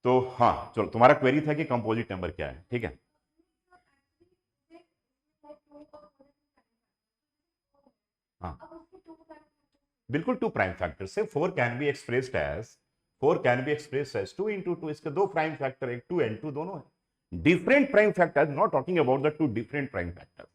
तो हाँ चलो, तुम्हारा क्वेरी था कि कंपोजिट नंबर क्या है, ठीक है। हाँ बिल्कुल, टू प्राइम फैक्टर से four can be expressed as, four can be expressed as two into two. इसके दो प्राइम फैक्टर, एक टू एंड टू दोनों है। Different prime factor, not talking about the two different prime factor,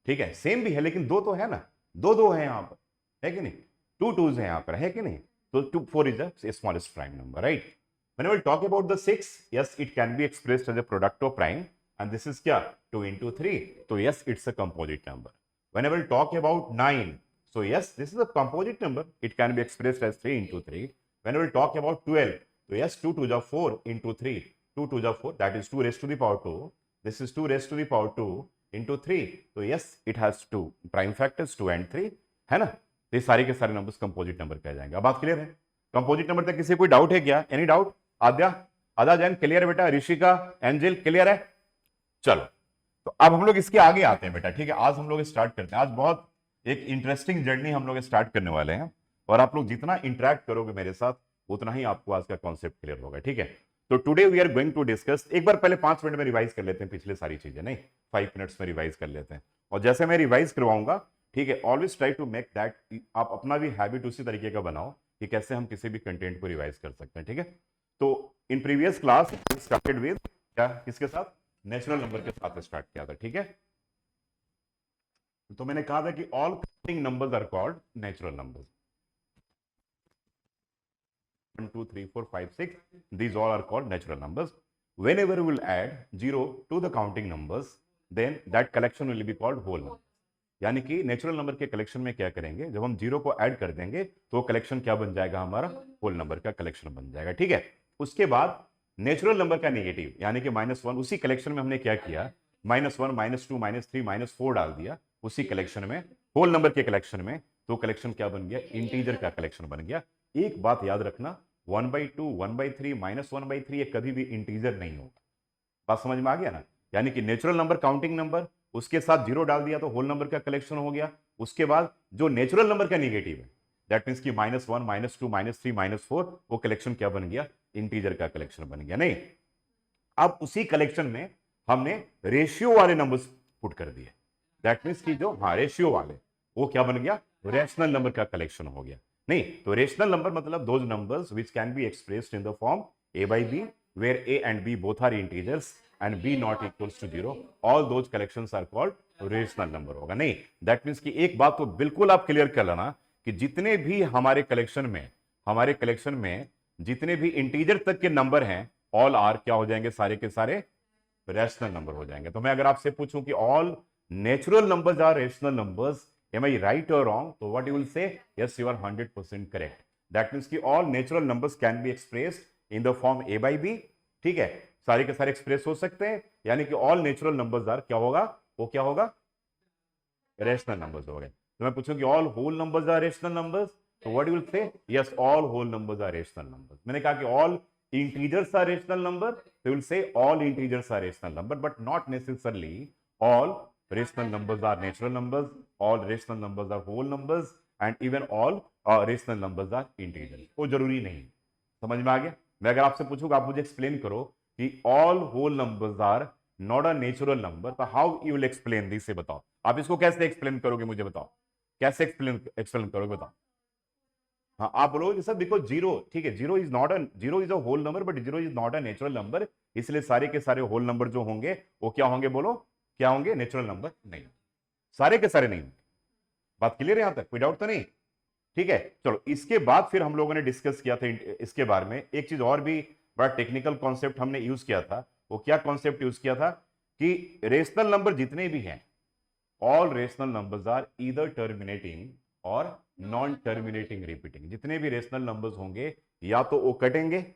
ठीक है। Same भी है लेकिन दो तो है ना, दो दो है यहाँ पर, है कि नहीं, टू टूज है यहाँ पर, है कि नहीं। तो two four is the smallest prime number, right. Whenever we talk about the 6, yes, it can be expressed as a product of prime, and this is क्या 2 into 3, so yes, it's a composite number. Whenever we talk about 9, so yes, this is a composite number, it can be expressed as 3 into 3. Whenever we talk about 12, so yes, 2 to the 4 into 3, 2 to the 4, that is 2 raised to the power 2, this is 2 raised to the power 2 into 3, so yes, it has two prime factors 2 and 3, है ना। ये सारे के सारे numbers composite number कह जाएंगे। अब बात क्लियर है कंपोजिट नंबर तक? किसी कोई डाउट है क्या? Any doubt? आद्या, आधा जैन क्लियर है बेटा? ऋषिका, एंजल क्लियर है? चलो, तो अब हम लोग इसके आगे आते हैं बेटा, ठीक है। आज हम लोग स्टार्ट करते हैं, आज बहुत एक इंटरेस्टिंग जर्नी हम लोग स्टार्ट करने वाले हैं, और आप लोग जितना इंटरेक्ट करोगे मेरे साथ उतना ही आपको आज का कॉन्सेप्ट क्लियर होगा, ठीक है। तो today we are going to discuss, एक बार पहले 5 मिनट में रिवाइज कर लेते हैं पिछले सारी चीजें, नहीं 5 मिनट्स में रिवाइज कर लेते हैं। और जैसे मैं रिवाइज करवाऊंगा, ठीक है, always try to make that, आप अपना भी हैबिट उसी तरीके का बनाओ कि कैसे हम किसी भी कंटेंट को रिवाइज कर सकते हैं, ठीक है। तो in previous class started with क्या, किसके साथ? नेचुरल नंबर के साथ स्टार्ट किया था, ठीक है। तो मैंने कहा था कि all counting numbers are called natural numbers. 1 2 3 4 5 6, these all are called natural numbers. Whenever we will add 0 to the counting numbers, then that collection will be called whole number. यानी कि नेचुरल नंबर के collection में क्या करेंगे, जब हम 0 को add कर देंगे तो कलेक्शन क्या बन जाएगा, हमारा होल नंबर का कलेक्शन बन जाएगा, ठीक है। उसके बाद नेचुरल नंबर का नेगेटिव यानी कि -1, उसी कलेक्शन में हमने क्या किया, -1 -2 -3 -4 डाल दिया उसी कलेक्शन में, होल नंबर के कलेक्शन में, तो कलेक्शन क्या बन गया, इंटीजर का कलेक्शन बन गया। एक बात याद रखना, 1/2 1/3 -1/3 ये कभी भी इंटीजर नहीं होगा। बात समझ में आ गया ना। यानी कि नेचुरल नंबर काउंटिंग नंबर, उसके साथ 0 डाल दिया तो होल नंबर का कलेक्शन हो गया। उसके बाद जो नेचुरल नंबर का नेगेटिव है, दैट मींस कि -1 -2 -3 -4, वो कलेक्शन क्या बन गया, इंटीजर का कलेक्शन बन गया। नहीं, अब उसी कलेक्शन में हमने रेशियो वाले नंबर्स पुट कर दिए, दैट मींस कि जो रेशियो वाले, वो क्या बन गया, रैशनल नंबर का कलेक्शन हो गया। नहीं, तो रेशनल नंबर मतलब those numbers which can be expressed in the form a by b, where a and b both are integers and b not equals to 0, all those collections are called rational number होगा। नहीं, that means कि एक बात तो बिल्कुल आप clear कर लेना कि जितने भी हमारे कलेक्शन में जितने भी इंटीजर तक के नंबर हैं, ऑल आर क्या हो जाएंगे, सारे के सारे रैशनल नंबर हो जाएंगे। तो मैं अगर आपसे पूछूं कि all natural numbers are rational numbers, am I right or wrong? So what you will say? Yes, you are 100% correct. That means कि all natural numbers can be expressed in the form a by b, ठीक है, सारे के सारे express हो सकते हैं। यानी कि ऑल नेचुरल नंबर्स आर क्या होगा, वो क्या होगा, रेशनल नंबर्स हो गए। तो मैं पूछूं कि all whole numbers are rational numbers, तो what you will say? Yes, all whole numbers are rational numbers. मैंने कहा कि all integers are rational number, तो you will say all integers are rational number, but not necessarily all rational numbers are natural numbers, all rational numbers are whole numbers, and even all rational numbers are integers. वो जरूरी नहीं। समझ में आ गया? मैं अगर आपसे पूछूंगा, आप मुझे एक्सप्लेन करो कि all whole numbers are not a natural number, तो how you will explain this? से बताओ, आप इसको कैसे एक्सप्लेन करोगे, मुझे बताओ कैसे एक्सप्लेन करोगे, बताओ। हाँ, आप बोलोगे कि सर बिकॉज 0, ठीक है, 0 is a whole number, but 0 is not a natural number, इसलिए सारे के सारे होल नंबर जो होंगे वो क्या होंगे, बोलो क्या होंगे, नेचुरल नंबर नहीं, सारे के सारे नहीं। बात क्लियर है यहां तक, कोई डाउट तो नहीं? ठीक है, चलो इसके बाद फिर हम लोगों ने डिस्कस किया था इसके बारे में एक चीज और भी, बड़ा टेक्निकल कॉन्सेप्ट हमने यूज किया था। वो क्या कॉन्सेप्ट यूज किया था कि रेशनल नंबर जितने भी हैं, all rational numbers are either terminating और नॉन टर्मिनेटिंग रिपीटिंग। जितने भी रेशनल नंबर्स होंगे या तो वो कटेंगे,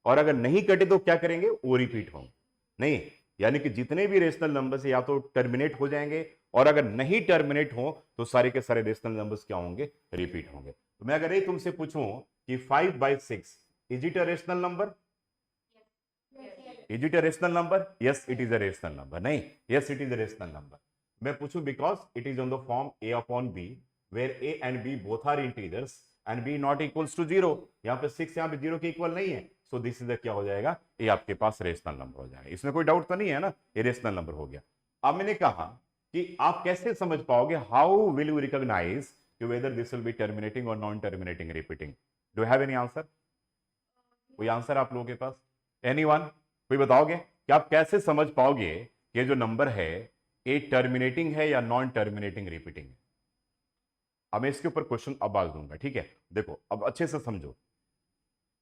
और अगर नहीं कटे तो क्या करेंगे, वो रिपीट होंगे। नहीं, यानी कि जितने भी रेशनल नंबर्स या तो टर्मिनेट हो जाएंगे, और अगर नहीं टर्मिनेट हो तो सारे के सारे रेशनल नंबर्स क्या होंगे, रिपीट होंगे। तो मैं अगर ये तुमसे पूछूं कि 5/6 is it a rational number? Is it a rational number? Yes, it is a rational number. नहीं, yes it is a rational number. मैं पूछूं because it is on the form a upon b, where a and b both are integers and b not equals to 0। यहाँ पे 6 यहाँ पे 0 के equal नहीं है, सो दिस इज क्या हो जाएगा, ये आपके पास रेशनल नंबर हो जाएगा। इसमें कोई डाउट तो नहीं है ना, ये रेशनल नंबर हो गया। अब मैंने कहा कि आप कैसे समझ पाओगे, how will you recognise whether this will be terminating और non terminating repeating? Do have any answer? कोई आंसर आप लोगों के पास? एनीवन? कोई बताओगे कि आप कैसे समझ पाओगे कि जो नंबर है ये टर्मिनेटिंग है या नॉन टर्मिनेटिंग रिपीटिंग है? अब मैं इसके ऊपर क्वेश्चन अब आज दूंगा, ठीक है? देखो अब अच्छे से समझो।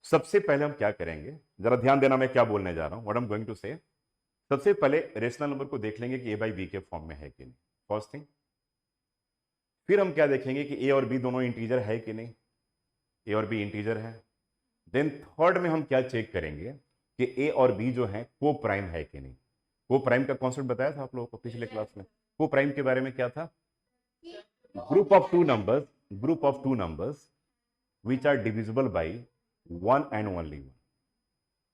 सबसे पहले हम क्या करेंगे, जरा ध्यान देना मैं क्या बोलने जा रहा हूं, what I am going to say. सबसे पहले रेशनल नंबर को देख लेंगे कि ए बाई बी के फॉर्म में है कि नहीं, फर्स्ट थिंग। फिर हम क्या देखेंगे कि ए और बी दोनों इंटीजर है कि नहीं, ए और बी इंटीजर है। देन थर्ड में हम क्या चेक करेंगे कि ए और बी जो है को प्राइम है कि नहीं। को प्राइम का कॉन्सेप्ट बताया था आप लोगों को पिछले क्लास में। को प्राइम के बारे में क्या था? Group of two numbers which are divisible by one and only one.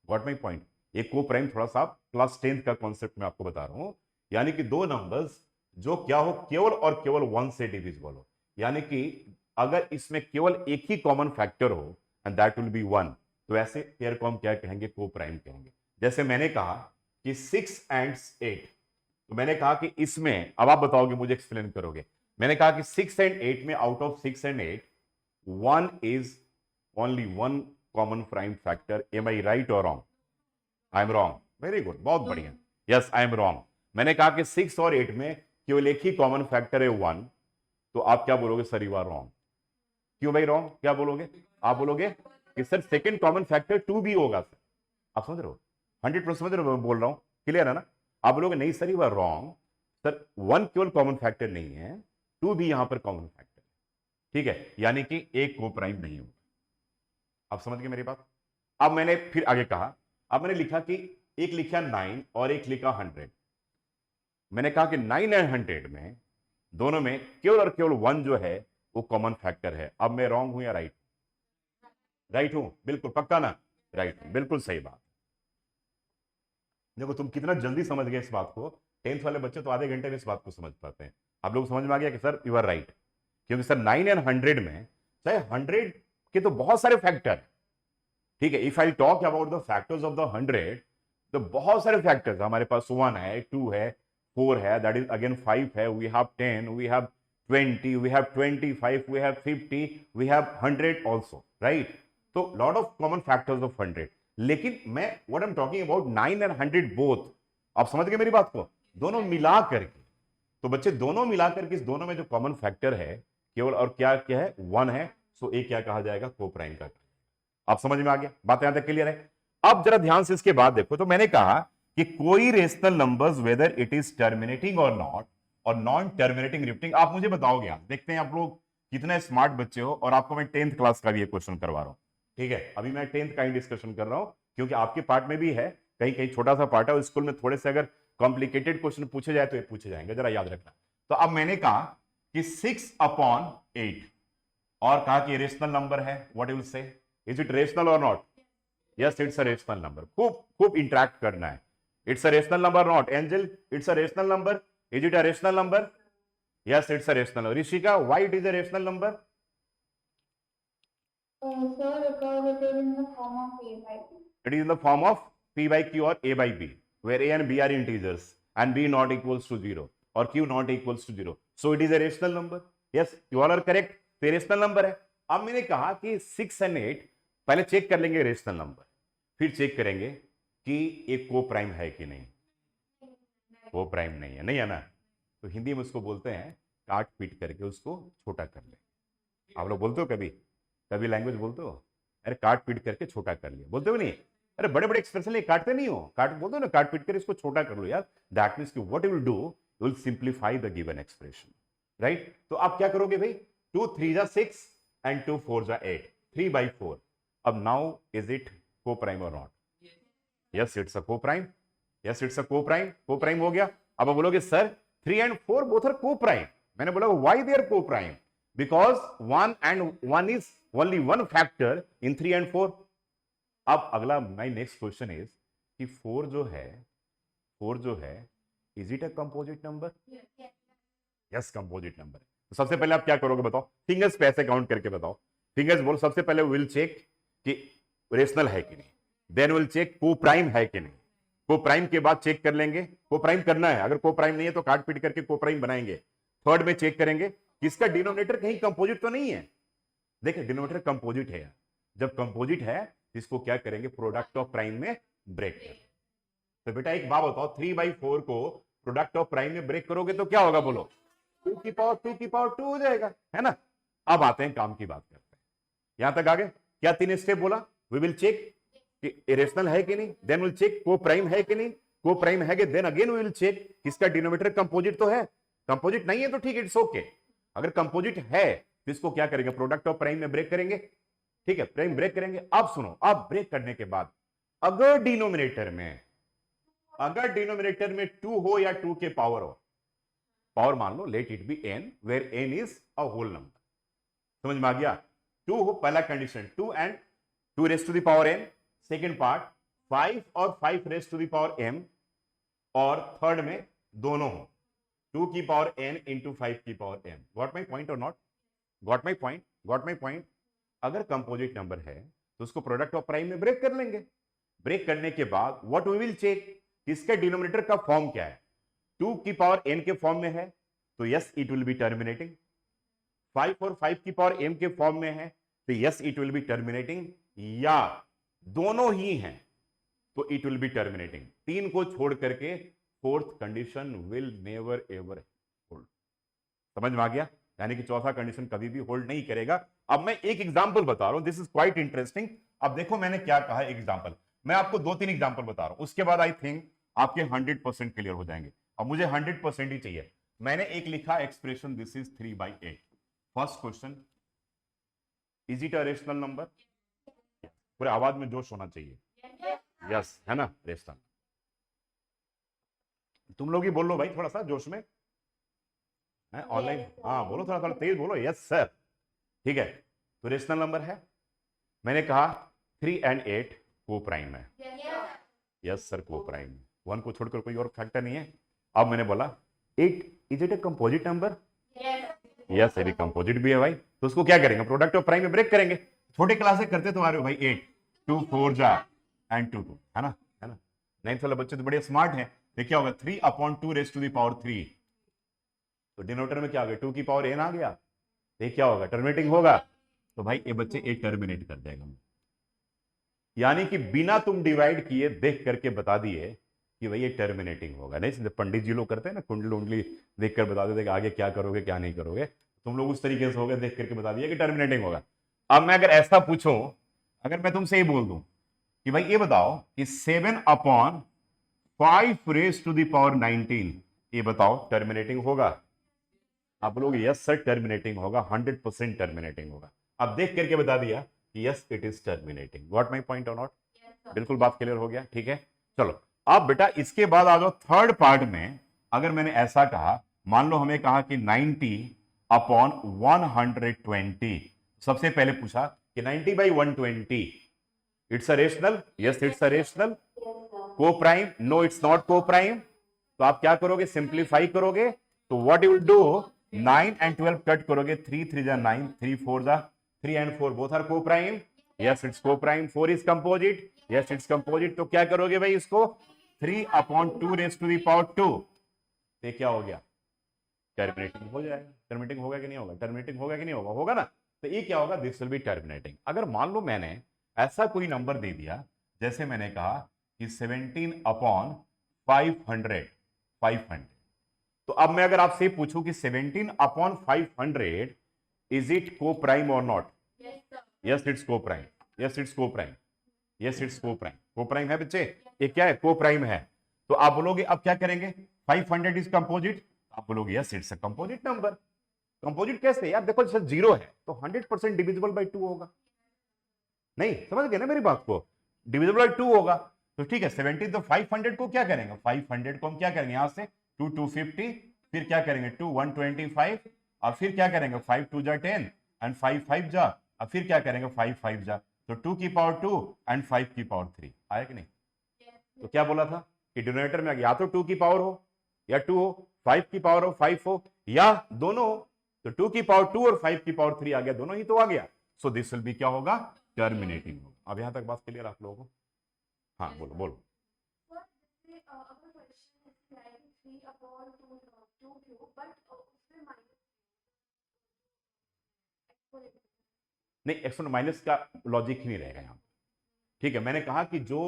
Got my point? ये को प्राइम थोड़ा सा क्लास 10th का कॉन्सेप्ट मैं आपको बता रहा हूं, यानी कि दो नंबर्स जो क्या हो, केवल और केवल वन से डिविजिबल हो। यानी कि अगर इसमें केवल एक ही कॉमन फैक्टर हो and that will be one, तो ऐसे पेयर को हम क्या कहेंगे, को प्राइम कहेंगे। जैसे मैंने कहा कि 6 एंड 8, तो मैंने कहा कि इसमें, अब आप बताओगे, मुझे एक्सप्लेन करोगे। मैंने कहा कि 6 एंड 8 में out of 6 and 8 one is only one common prime factor. Am I right और wrong? I am wrong. Very good, बहुत बढ़िया। Yes, I am wrong. मैंने कहा कि 6 और 8 में केवल एक ही कॉमन फैक्टर है, वन। तो आप क्या बोलोगे? Sir you are wrong. क्यों भाई रॉन्ग? क्या बोलोगे? आप बोलोगे कि सर सेकंड कॉमन फैक्टर 2 भी होगा। सर आप समझ रहे हो? 100% समझ रहे हो मैं बोल रहा हूं? क्लियर है ना? आप बोलोगे नहीं sir you are wrong, sir one केवल कॉमन फैक्टर नहीं है, 2 भी यहां पर कॉमन फैक्टर है। ठीक है, यानी कि एक को प्राइम नहीं होगा। आप समझ गए मेरी बात? अब मैंने फिर आगे कहा, अब मैंने लिखा कि एक लिखा 9 और एक लिखा 100। मैंने कहा कि 9 एंड 100 में दोनों में केवल और केवल वन जो है वो कॉमन फैक्टर है। अब मैं रॉन्ग हूं या राइट? राइट हूं, बिल्कुल पक्का ना? राइट हूं, बिल्कुल सही बात। देखो तुम कितना जल्दी समझ गए इस बात को। 10th वाले बच्चे तो आधे घंटे में इस बात को समझ पाते हैं। आप लोग समझ में आ गया कि सर यू आर राइट, क्योंकि सर 9 एंड 100 में, चाहे 100 के तो बहुत सारे फैक्टर, ठीक है। If I talk about the factors of the 100, तो बहुत सारे फैक्टर्स हमारे पास, 1 है, 2 है, 4 है, दैट इज अगेन 5 है, we have 10, we have 20, we have 25, we have 50, we have 100 also, right? तो lot of common factors of 100, लेकिन मैं what I'm talking about 9 and 100 both, आप समझ गए मेरी बात को? दोनों मिला करके, तो बच्चे दोनों मिला करके इस दोनों में जो कॉमन फैक्टर है केवल और क्या क्या है, वन है। सो एक क्या कहा जाएगा, को प्राइम का। आप समझ में आ गया? बात यहां तक क्लियर है? अब जरा ध्यान से इसके बाद देखो, तो मैंने कहा कि कोई rational numbers whether it is terminating और नॉट और नॉन टर्मिनेटिंग रिपीटिंग, आप मुझे बताओगे। आप देखते हैं आप लोग कितने स्मार्ट बच्चे हो, और आपको मैं 10th क्लास का भी एक क्वेश्चन करवा रहा हूं, ठीक है? अभी मैं 10th का ही डिस्कशन कर रहा हूं, क्योंकि आपके पार्ट में भी है, कहीं कहीं छोटा सा पार्ट है, स्कूल में थोड़े से अगर कॉम्प्लिकेटेड क्वेश्चन पूछे जाए तो ये पूछे जाएंगे, जरा याद रखना। तो अब मैंने कहा कि 6/8 और कहा कि रेशनल नंबर है, what you will say, is it rational और not? Yes, it's a rational number. खूब खूब इंटरेक्ट करना है। It's a rational number not? Angel, it's a rational number? Is it a rational number? Yes, it's a rational number. Rishika, why it is a rational number? Sir, because it is in the form of A by B. It is in the form of P by Q or A by B, where A and B are integers and B not equals to 0 or Q not equals to 0. So it is a rational number. Yes, you all are correct. तो rational number है। अब मैंने कहा कि 6 and 8 पहले check कर लेंगे rational number, फिर चेक करेंगे कि एक को प्राइम है कि नहीं। वो प्राइम नहीं है, नहीं है ना? तो हिंदी में उसको बोलते हैं काट पीट करके उसको छोटा कर ले। आप लोग बोलते हो कभी कभी लैंग्वेज बोलते हो, अरे काट पीट करके छोटा कर लिया, बोलते हो नहीं? अरे बड़े बड़े एक्सप्रेशन ले काटते नहीं हो, काट बोलते हो ना, काट पीट कर इसको छोटा कर लो यार। दैट मीन्स कि what you will do, you will simplify the given expression, right? तो आप क्या करोगे भाई, 2 3 जा 6 एंड 2 4 जा 8, 3/4। अब now is it coprime और नॉट? यस, इट्स अ को प्राइम। यस, इट्स अ को प्राइम। को प्राइम हो गया। अब आप बोलोगे सर 3 and 4 बोथ आर को प्राइम। मैंने बोला व्हाई दे आर को prime? Because 1 and 1 is only one factor in 3 and 4। अब अगला माय नेक्स्ट क्वेश्चन इज कि 4 जो है is it a composite number? Yes, composite number. तो सबसे पहले आप क्या करोगे बताओ, फिंगर्स पे ऐसे काउंट करके बताओ। फिंगर्स बोलो, सबसे पहले विल चेक कि रेशनल है कि नहीं। Then will check coprime है कि नहीं। को प्राइम के बाद चेक कर लेंगे, को प्राइम करना है, अगर को प्राइम नहीं है तो काट पीट करके को प्राइम बनाएंगे। थर्ड में चेक करेंगे किसका डिनोमिनेटर कहीं कंपोजिट तो नहीं है। देखिए डिनोमिनेटर कंपोजिट है, जब कंपोजिट है इसको क्या करेंगे, प्रोडक्ट ऑफ प्राइम में ब्रेक करेंगे। तो बेटा एक बात बताओ, 3/4 को प्रोडक्ट ऑफ प्राइम में ब्रेक करोगे तो क्या होगा, बोलो 2 की पावर 2 हो जाएगा, है ना। अब आते हैं काम की बात करते हैं, यहां तक आगे क्या 3 स्टेप बोला, वी विल चेक कि इरेशनल है कि नहीं, then will check coprime है कि नहीं, को प्राइम है कि then again we will check किसका डिनोमिनेटर कंपोजिट तो है, कंपोजिट नहीं है तो ठीक है इट्स ओके, अगर कंपोजिट है तो इसको क्या करेंगे, प्रोडक्ट ऑफ प्राइम में ब्रेक करेंगे, ठीक है प्राइम ब्रेक करेंगे। अब सुनो, अब ब्रेक करने के बाद अगर डिनोमिनेटर में 2 हो या 2 के पावर हो, पावर मान लो let it be n where n is a whole number, समझ में आ गया, 2 हो पहला condition, 2 and 2 raise to the power n, second part 5 और 5 raise to the power m, और थर्ड में दोनों हो 2 की पावर n इंटू 5 की power m। Got my point और नॉट, गॉट माई पॉइंट। अगर कंपोजिट नंबर है तो उसको प्रोडक्ट ऑफ प्राइम में ब्रेक कर लेंगे, ब्रेक करने के बाद व्हाट वी विल चेक, इसके डिनोमिनेटर का फॉर्म क्या है, 2 की पावर n के फॉर्म में है तो yes it will be terminating, 5 और 5 की पावर m के फॉर्म में है तो yes it will be terminating, या दोनों ही हैं तो इट विल बी टर्मिनेटिंग। 3 को छोड़ करके fourth condition will never ever hold, समझ में आ गया, यानी कि चौथा कंडीशन कभी भी होल्ड नहीं करेगा। अब मैं एक एग्जांपल बता रहा हूं, दिस इज क्वाइट इंटरेस्टिंग। अब देखो मैंने क्या कहा, एग्जांपल मैं आपको 2-3 एग्जांपल बता रहा हूं, उसके बाद आई थिंक आपके 100% क्लियर हो जाएंगे। अब मुझे 100% ही चाहिए, मैंने एक लिखा expression this is 3/8। First question, is it a rational number, पूरे आवाज में जोश होना चाहिए, यस है ना रेशनल, तुम लोग ही बोल लो भाई थोड़ा सा जोश में, ऑनलाइन हाँ बोलो, थोड़ा थोड़ा तेज बोलो, यस सर, ठीक है। तो रेशनल नंबर है, मैंने कहा 3 and 8 को प्राइम है, यस सर को प्राइम, 1 को छोड़कर कोई और फैक्टर नहीं है। अब मैंने बोला 8 is it a composite number, yes sir composite भी है भाई, तो उसको क्या करेंगे, प्रोडक्ट ऑफ प्राइम में ब्रेक करेंगे। छोटे क्लास से करते तो आ रहे हो भाई, 8 2 4 जा एंड 2 2, है ना, 9th वाले बच्चे तो बड़े स्मार्ट हैं। तो क्या होगा 3/2 रेस टू द पावर 3, तो डिनोमिनेटर में क्या आ गया 2 की पावर n आ गया, ये क्या होगा टर्मिनेटिंग होगा, तो भाई ये बच्चे एक टर्मिनेट कर देगा, यानी कि बिना तुम डिवाइड किए देख करके बता दिए कि भाई ये टर्मिनेटिंग होगा। नहीं पंडित जी लोग करते हैं ना, कुंडली उंडली देख कर बता देते आगे क्या करोगे क्या नहीं करोगे, तुम लोग उस तरीके से हो गए, देख करके बता दिया कि टर्मिनेटिंग होगा। अब मैं अगर ऐसा पूछूं, अगर मैं तुमसे ये बोल दूं कि भाई ये बताओ कि 7/5 रेस टू द पावर 19, ये बताओ टर्मिनेटिंग होगा, आप लोग यस सर टर्मिनेटिंग होगा, 100% टर्मिनेटिंग होगा। अब देख करके बता दिया कि yes it is terminating, got my point और नॉट, बिल्कुल बात क्लियर हो गया, ठीक है। चलो अब बेटा इसके बाद आ जाओ थर्ड पार्ट में, अगर मैंने ऐसा कहा, मान लो हमें कहा कि 90/120, सबसे पहले पूछा कि 90/120 it's a rational, yes it's a rational, को प्राइम, नो इट्स नॉट को प्राइम, तो आप क्या करोगे, सिंप्लीफाई करोगे, तो what you will do, 9 and 12 cut करोगे, 3 3 जा 9, 3 4 जा 3 and 4 बोथ आर को प्राइम, यस इट्स को prime, 4 is composite, yes it's composite, तो क्या करोगे भाई इसको 3/2 रेस टू द पावर 2, ये क्या हो गया टर्मिनेटिंग हो जाएगा, टर्मिनेटिंग होगा कि नहीं होगा, टर्मिनेटिंग होगा कि नहीं होगा, होगा ना, तो ये क्या होगा, दिस विल बी टर्मिनेटिंग। अगर मान लो मैंने ऐसा कोई नंबर दे दिया, जैसे मैंने कहा कि 17/500, तो अब मैं अगर आपसे पूछूं कि 17/500 इज इट को प्राइम और नॉट, यस इट्स को प्राइम, यस इट्स को प्राइम, यस इट्स को प्राइम, को प्राइम है बच्चे, ये क्या है को प्राइम है, तो आप बोलोगे अब क्या करेंगे, 500 इज कंपोजिट, आप बोलोगे yes it's a composite number. Composite कैसे यार, देखो जैसे 0 है तो 100% डिविजिबल बाय 2 होगा, नहीं समझ गए ना मेरी बात को, डिविजिबल बाय 2 होगा, तो ठीक है 17, तो 500 को क्या करेंगे, 500 को हम क्या करेंगे, यहां से 2 250, फिर क्या करेंगे 2 125, और फिर क्या करेंगे 5 2 जा 10 एंड 5 5 जा, और फिर क्या करेंगे 5 5 जा, तो 2 की पावर 2 एंड 5 की पावर 3 आया कि नहीं। तो क्या बोला था कि डिनोमिनेटर में या तो 2 की पावर हो या 2 हो, 5 की पावर हो 5 हो, या दोनों हो, तो 2 की पावर 2 और 5 की पावर 3 आ गया, दोनों ही तो आ गया, सो दिस विल बी क्या होगा टर्मिनेटिंग होगा। अब यहां तक बात क्लियर आप लोगों को, हाँ बोलो बोलो। नहीं, एक्सपोनेंट माइनस का लॉजिक ही नहीं रहेगा यहाँ। ठीक है, मैंने कहा कि जो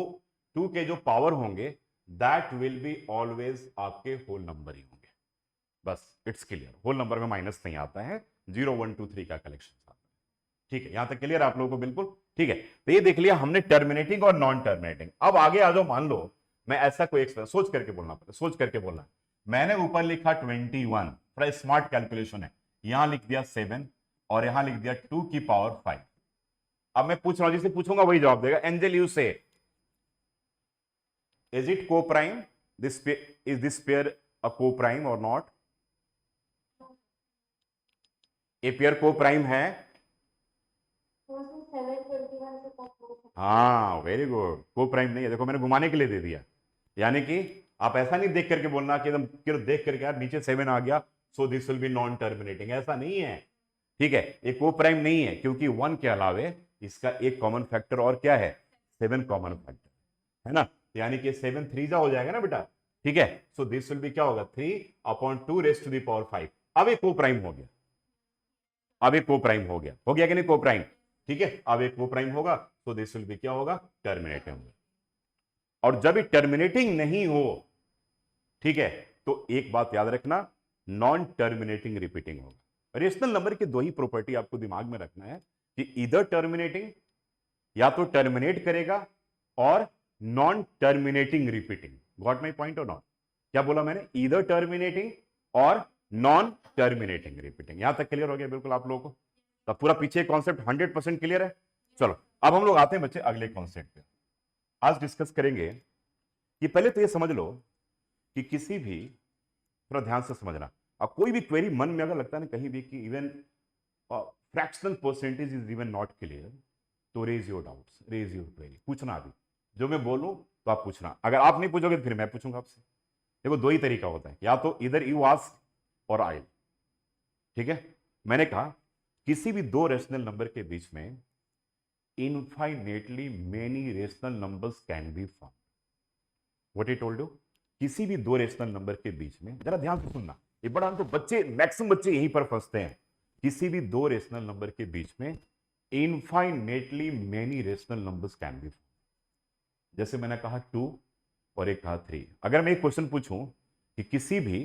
2 के जो पावर होंगे दैट विल बी ऑलवेज आपके होल नंबर ही होंगे, बस इट्स क्लियर। होल नंबर में माइनस नहीं आता है, 0 1 2 3 का कलेक्शन आता है। ठीक है, यहां तक क्लियर आप लोगों को बिल्कुल। ठीक है, तो ये देख लिया हमने टर्मिनेटिंग और नॉन टर्मिनेटिंग। अब आगे आ जाओ, मान लो मैं ऐसा कोई एक्सप्रेशन, सोच करके बोलना पड़ता, सोच करके बोलना। मैंने ऊपर लिखा 21, थोड़ा स्मार्ट कैलकुलेशन है, यहां लिख दिया 7 और यहां लिख दिया 2 की पावर 5। अब मैं पूछ रहा हूं, जिसे पूछूंगा वही जवाब देगा। Angel, you say is it coprime, this is this pair a coprime और not? A pair coprime है? हाँ वेरी गुड, को प्राइम नहीं है। देखो मैंने घुमाने के लिए दे दिया, यानी कि आप ऐसा नहीं देख करके बोलना कि एकदम देख करके यार नीचे 7 आ गया so this will B non terminating, ऐसा नहीं है। ठीक है, ये को प्राइम नहीं है क्योंकि 1 के अलावे इसका एक कॉमन फैक्टर और क्या है, 7 कॉमन फैक्टर है ना, यानी कि 7 3 जा हो जाएगा ना बेटा। ठीक है, सो दिस विल बी क्या होगा, 3/2 रेज़ टू द पावर 5। अब ये को प्राइम हो गया, अब एक को प्राइम हो गया कि नहीं को प्राइम? ठीक है, अब एक को प्राइम होगा तो दिस विल बी क्या होगा, टर्मिनेटिंग होगा। और जब ये टर्मिनेटिंग नहीं हो, ठीक है, तो एक बात याद रखना, नॉन टर्मिनेटिंग रिपीटिंग होगा। रेशनल नंबर की दो ही प्रॉपर्टी आपको दिमाग में रखना है कि इधर टर्मिनेटिंग, या तो टर्मिनेट करेगा, और non terminating repeating. Got my point और नॉट? क्या बोला मैंने, इधर टर्मिनेटिंग और नॉन टर्मिनेटिंग रिपीटिंग। यहां तक क्लियर हो गया बिल्कुल आप लोगों को? तो पूरा पीछे कॉन्सेप्ट 100% क्लियर है। चलो अब हम लोग आते हैं बच्चे अगले कॉन्सेप्ट पे। आज डिस्कस करेंगे कि पहले तो ये समझ लो कि किसी भी, थोड़ा ध्यान से समझना, अब कोई भी क्वेरी मन में अगर लगता है ना कहीं भी कि even fractional percentage is even not clear, तो raise your doubts, raise your query, पूछना। अभी जो मैं बोलूं तो आप पूछना, अगर आप नहीं पूछोगे तो फिर मैं पूछूंगा आपसे। देखो दो ही तरीका होता है, या तो इधर यू आस्क और आई। ठीक है, मैंने कहा किसी भी दो रेशनल नंबर के बीच में infinitely many rational numbers can be found. What I told you, किसी भी दो रेशनल नंबर के बीच में, जरा ध्यान से सुनना, ये बड़ा तो बच्चे, मैक्सिमम बच्चे यहीं पर फंसते हैं। किसी भी दो रेशनल नंबर के बीच में infinitely many rational numbers can be found. जैसे मैंने कहा 2 और एक कहा 3। अगर मैं एक क्वेश्चन पूछूं कि किसी भी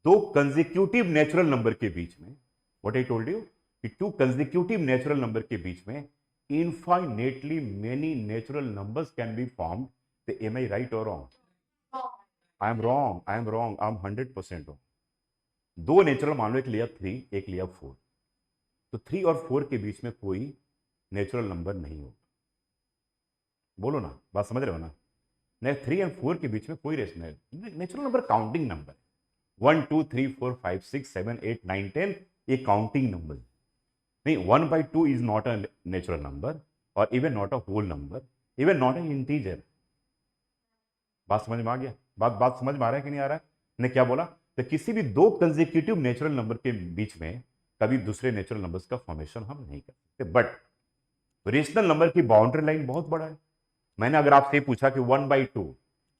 दो कंसेक्यूटिव नेचुरल नंबर के बीच में, व्हाट आई टोल्ड यू, कि 2 कंसेक्यूटिव नेचुरल नंबर के बीच में infinitely many natural numbers can be formed, तो एम आई राइट और wrong? I am wrong, I am wrong, I M 100% wrong. दो नेचुरल मान लो, एक लिया 3 एक लिया 4, तो 3 और 4 के बीच में कोई नेचुरल नंबर नहीं होगा। बोलो ना, बात समझ रहे हो ना? नहीं, 3 और 4 के बीच में कोई नेचुरल नंबर काउंटिंग नंबर, 1 2 3 4 5 6 7 8 9 10, ये काउंटिंग नंबर नहीं। 1/2 is not a natural number और even not a whole number, even not a integer. बात समझ में आ गया? बात समझ में आ रहा है कि नहीं आ रहा है? ने क्या बोला, तो किसी भी दो कंसेक्यूटिव नेचुरल नंबर के बीच में कभी दूसरे नेचुरल नंबर्स का फॉर्मेशन हम नहीं कर सकते। बट रेशनल नंबर की बाउंड्री लाइन बहुत बड़ा है। मैंने अगर आपसे पूछा कि 1/2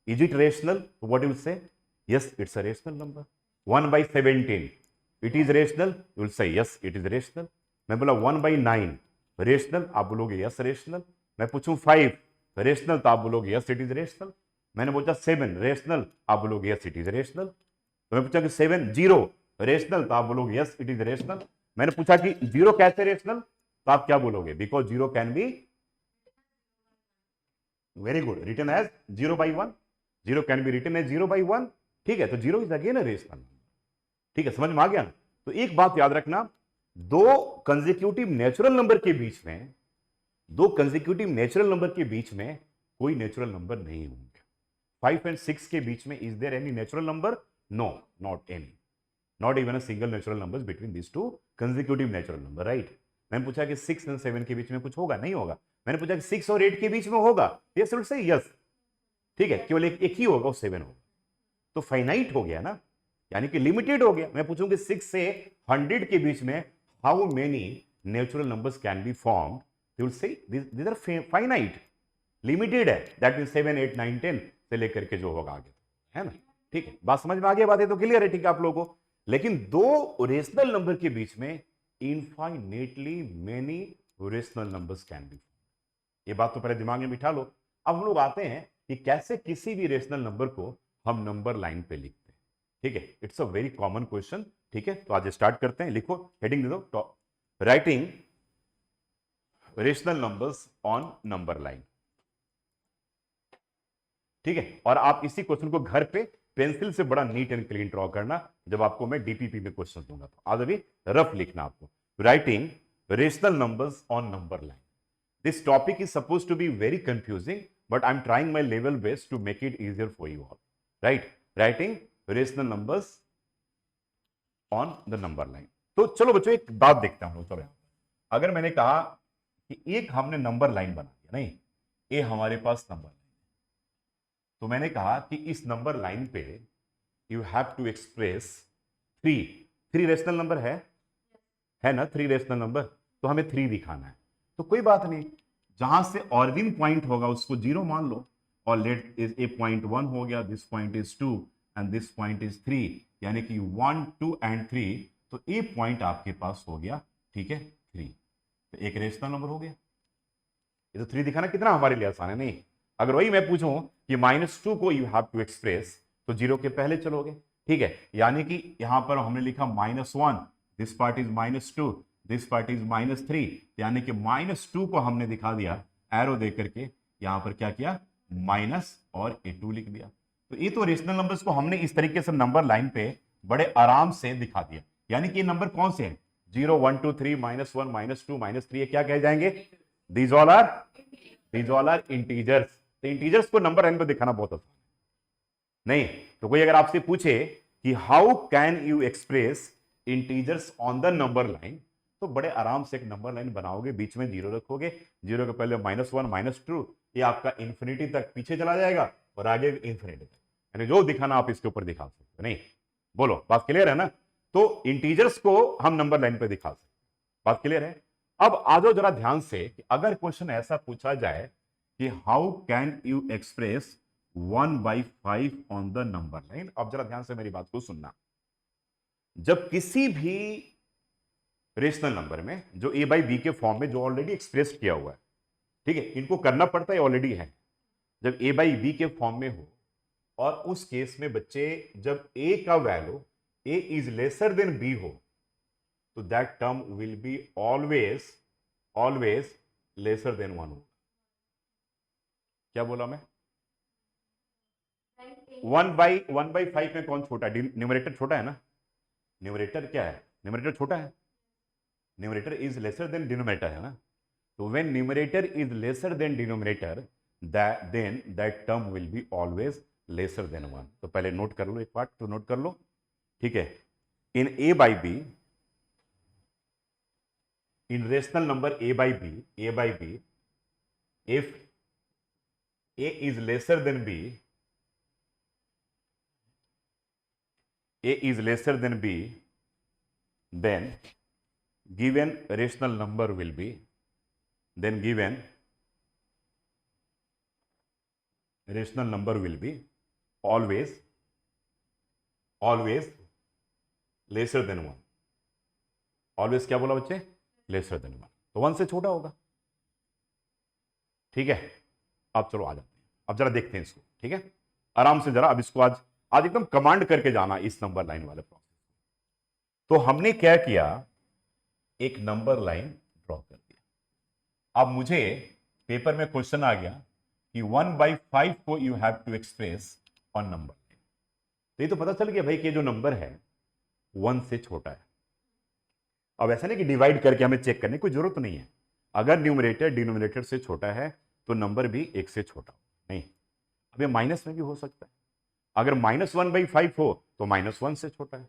इज इट रेशनल, तो what you will say, yes it's a rational number. 1/17 it is rational, you will say yes it is rational. मैं बोला 1/9 रेशनल, आप बोलोगे यस रेशनल। मैं पूछूं 5 रेशनल, तो आप बोलोगे यस इट इज रेशनल। मैंने बोला 7 रेशनल, आप बोलोगे यस इट इज रेशनल। तो मैं पूछा कि 7 0 रेशनल, तो आप बोलोगे यस इट इज रेशनल। मैंने पूछा कि 0 कैसे रेशनल, तो आप क्या बोलोगे, because 0 can be, very good, written as 0/1, 0 can be written as 0/1। ठीक है, तो 0 इज अगेन अ रेशनल। ठीक है, समझ में आ गया ना? तो एक बात याद रखना, दो कंसेक्यूटिव नेचुरल नंबर के बीच में, दो कंसेक्यूटिव नेचुरल नंबर के बीच में कोई नेचुरल नंबर नहीं होंगे। 5 और 6 के बीच में is there any natural number? No, not any, not even a single natural number between this two consecutive natural number, right? मैंने पूछा कि 6 और 7 के बीच में कुछ होगा? नहीं होगा। मैंने पूछा कि 6 और 8 के बीच में होगा? Yes will say yes. ठीक है, केवल एक ही होगा, वो 7 होगा। तो फाइनाइट हो गया ना, यानी कि लिमिटेड हो गया। मैं पूछूंगी 6 से 100 के बीच में how many natural numbers can be formed, you will say these are finite, limited है, दैट मीन 7 8 9 10 से लेकर के जो होगा आगे, है ना? ठीक है, बात समझ में आ गई, बात है तो क्लियर है, ठीक है आप लोगों को। लेकिन दो रेशनल नंबर के बीच में infinitely many rational numbers can B, ये बात तो पहले दिमाग में बिठा लो। अब हम लोग आते हैं कि कैसे किसी भी रेशनल नंबर को हम नंबर लाइन पे लिखते हैं, ठीक है? It's a very common question, ठीक है? तो आज स्टार्ट करते हैं, लिखो, हेडिंग दे दो, writing rational numbers on number line, ठीक है? और आप इसी क्वेश्चन को घर पे पेंसिल से बड़ा नीट एंड क्लीन ड्रॉ करना, जब आपको मैं डीपीपी में क्वेश्चन दूंगा तो आज अभी रफ लिखना आपको, writing rational numbers on number line. This topic is supposed to be very confusing, but I'm trying my level best to make it easier for you all. Right? Writing rational numbers on the number line. तो चलो बच्चों एक बात देखते हैं हम लोग। चलो, अगर मैंने कहा कि एक हमने नंबर लाइन बना दिया, नहीं, ये हमारे पास नंबर लाइन, तो मैंने कहा कि इस नंबर लाइन पे you have to express three rational number है ना? थ्री रेशनल नंबर, तो हमें थ्री दिखाना है। तो कोई बात नहीं, जहां से ऑरिजिन पॉइंट होगा उसको जीरो मान लो, और लेट इज ए पॉइंट 1 हो गया, this point is 2 and this point is 3, यानी कि 1 2 एंड 3, तो ए पॉइंट आपके पास हो गया, ठीक है, 3, तो एक रेशनल नंबर हो गया। ये तो 3 दिखाना कितना हमारे लिए आसान है, नहीं? अगर वही मैं पूछूं कि -2 को यू हैव टू एक्सप्रेस, तो जीरो के पहले चलोगे, ठीक है? यानी कि यहां पर हमने लिखा -1, this part is -2, this part is -3, यानी कि -2 को हमने दिखा दिया एरो दे करके, यहां पर क्या किया, माइनस और A2 लिख दिया। तो ये तो रेशनल नंबर्स को हमने इस तरीके से नंबर लाइन पे बड़े आराम से दिखा दिया। यानी कि ये नंबर कौन से हैं? 0 1 2 3 -1 -2 -3, ये क्या कह जाएंगे? These all are integers. तो इंटीजर्स को नंबर लाइन पे दिखाना बहुत आसान नहीं। तो कोई अगर आपसे पूछे कि how can you express integers on the number line, तो बड़े आराम से एक नंबर लाइन बनाओगे, बीच में जीरो रखोगे, जीरो के पहले -1 -2, ये आपका इंफिनिटी तक पीछे चला जाएगा और आगे इंफिनिटी तक, यानी जो दिखाना आप इसके ऊपर दिखा सकते, नहीं? बोलो, बात क्लियर है ना? तो इंटीजर्स को हम नंबर लाइन पे दिखा सकते, बात क्लियर है? अब आ जाओ जरा ध्यान से कि अगर क्वेश्चन ऐसा पूछा जाए कि how can you express 1/5 on the number line, अब जरा ध्यान से मेरी बात को सुनना। जब किसी भी रेशनल नंबर में जो a/b के फॉर्म में जो ऑलरेडी एक्सप्रेस किया हुआ है, ठीक है, इनको करना पड़ता है, ऑलरेडी है, जब a/b के फॉर्म में हो, और उस केस में बच्चे जब a का value a is lesser then b हो, तो that term will be always lesser than 1 हो। क्या बोला मैं? 1/5 में कौन छोटा है? न्यूमरेटर छोटा है ना? न्यूमरेटर क्या है? न्यूमरेटर छोटा है, numerator is lesser than denominator, है ना? तो when numerator is lesser than denominator, then that term will be always lesser than 1। तो पहले नोट कर लो, एक पार्ट तो नोट कर लो, ठीक है? इन a/b, in rational number a/b, if a is lesser than b, then given rational number will be, always lesser than 1। Always क्या बोला बच्चे? लेसर देन 1, तो 1 से छोटा होगा, ठीक है? अब चलो आ जाते हैं, अब जरा देखते हैं इसको, ठीक है? आराम से जरा, अब इसको आज एकदम कमांड करके जाना इस नंबर लाइन वाले प्रोसेस। तो हमने क्या किया, एक नंबर लाइन ड्रॉ कर दिया। अब मुझे पेपर में क्वेश्चन आ गया कि 1/5 को you have to express on number line. तो ये तो पता चल गया भाई कि जो नंबर है 1 से छोटा है। अब ऐसा नहीं कि डिवाइड करके हमें चेक करने की कोई जरूरत नहीं है। अगर न्यूमरेटर डिनोमिनेटर से छोटा है तो नंबर भी 1 से छोटा नहीं। अब ये माइनस में भी हो सकता है, अगर -1/5 हो तो -1 से छोटा है,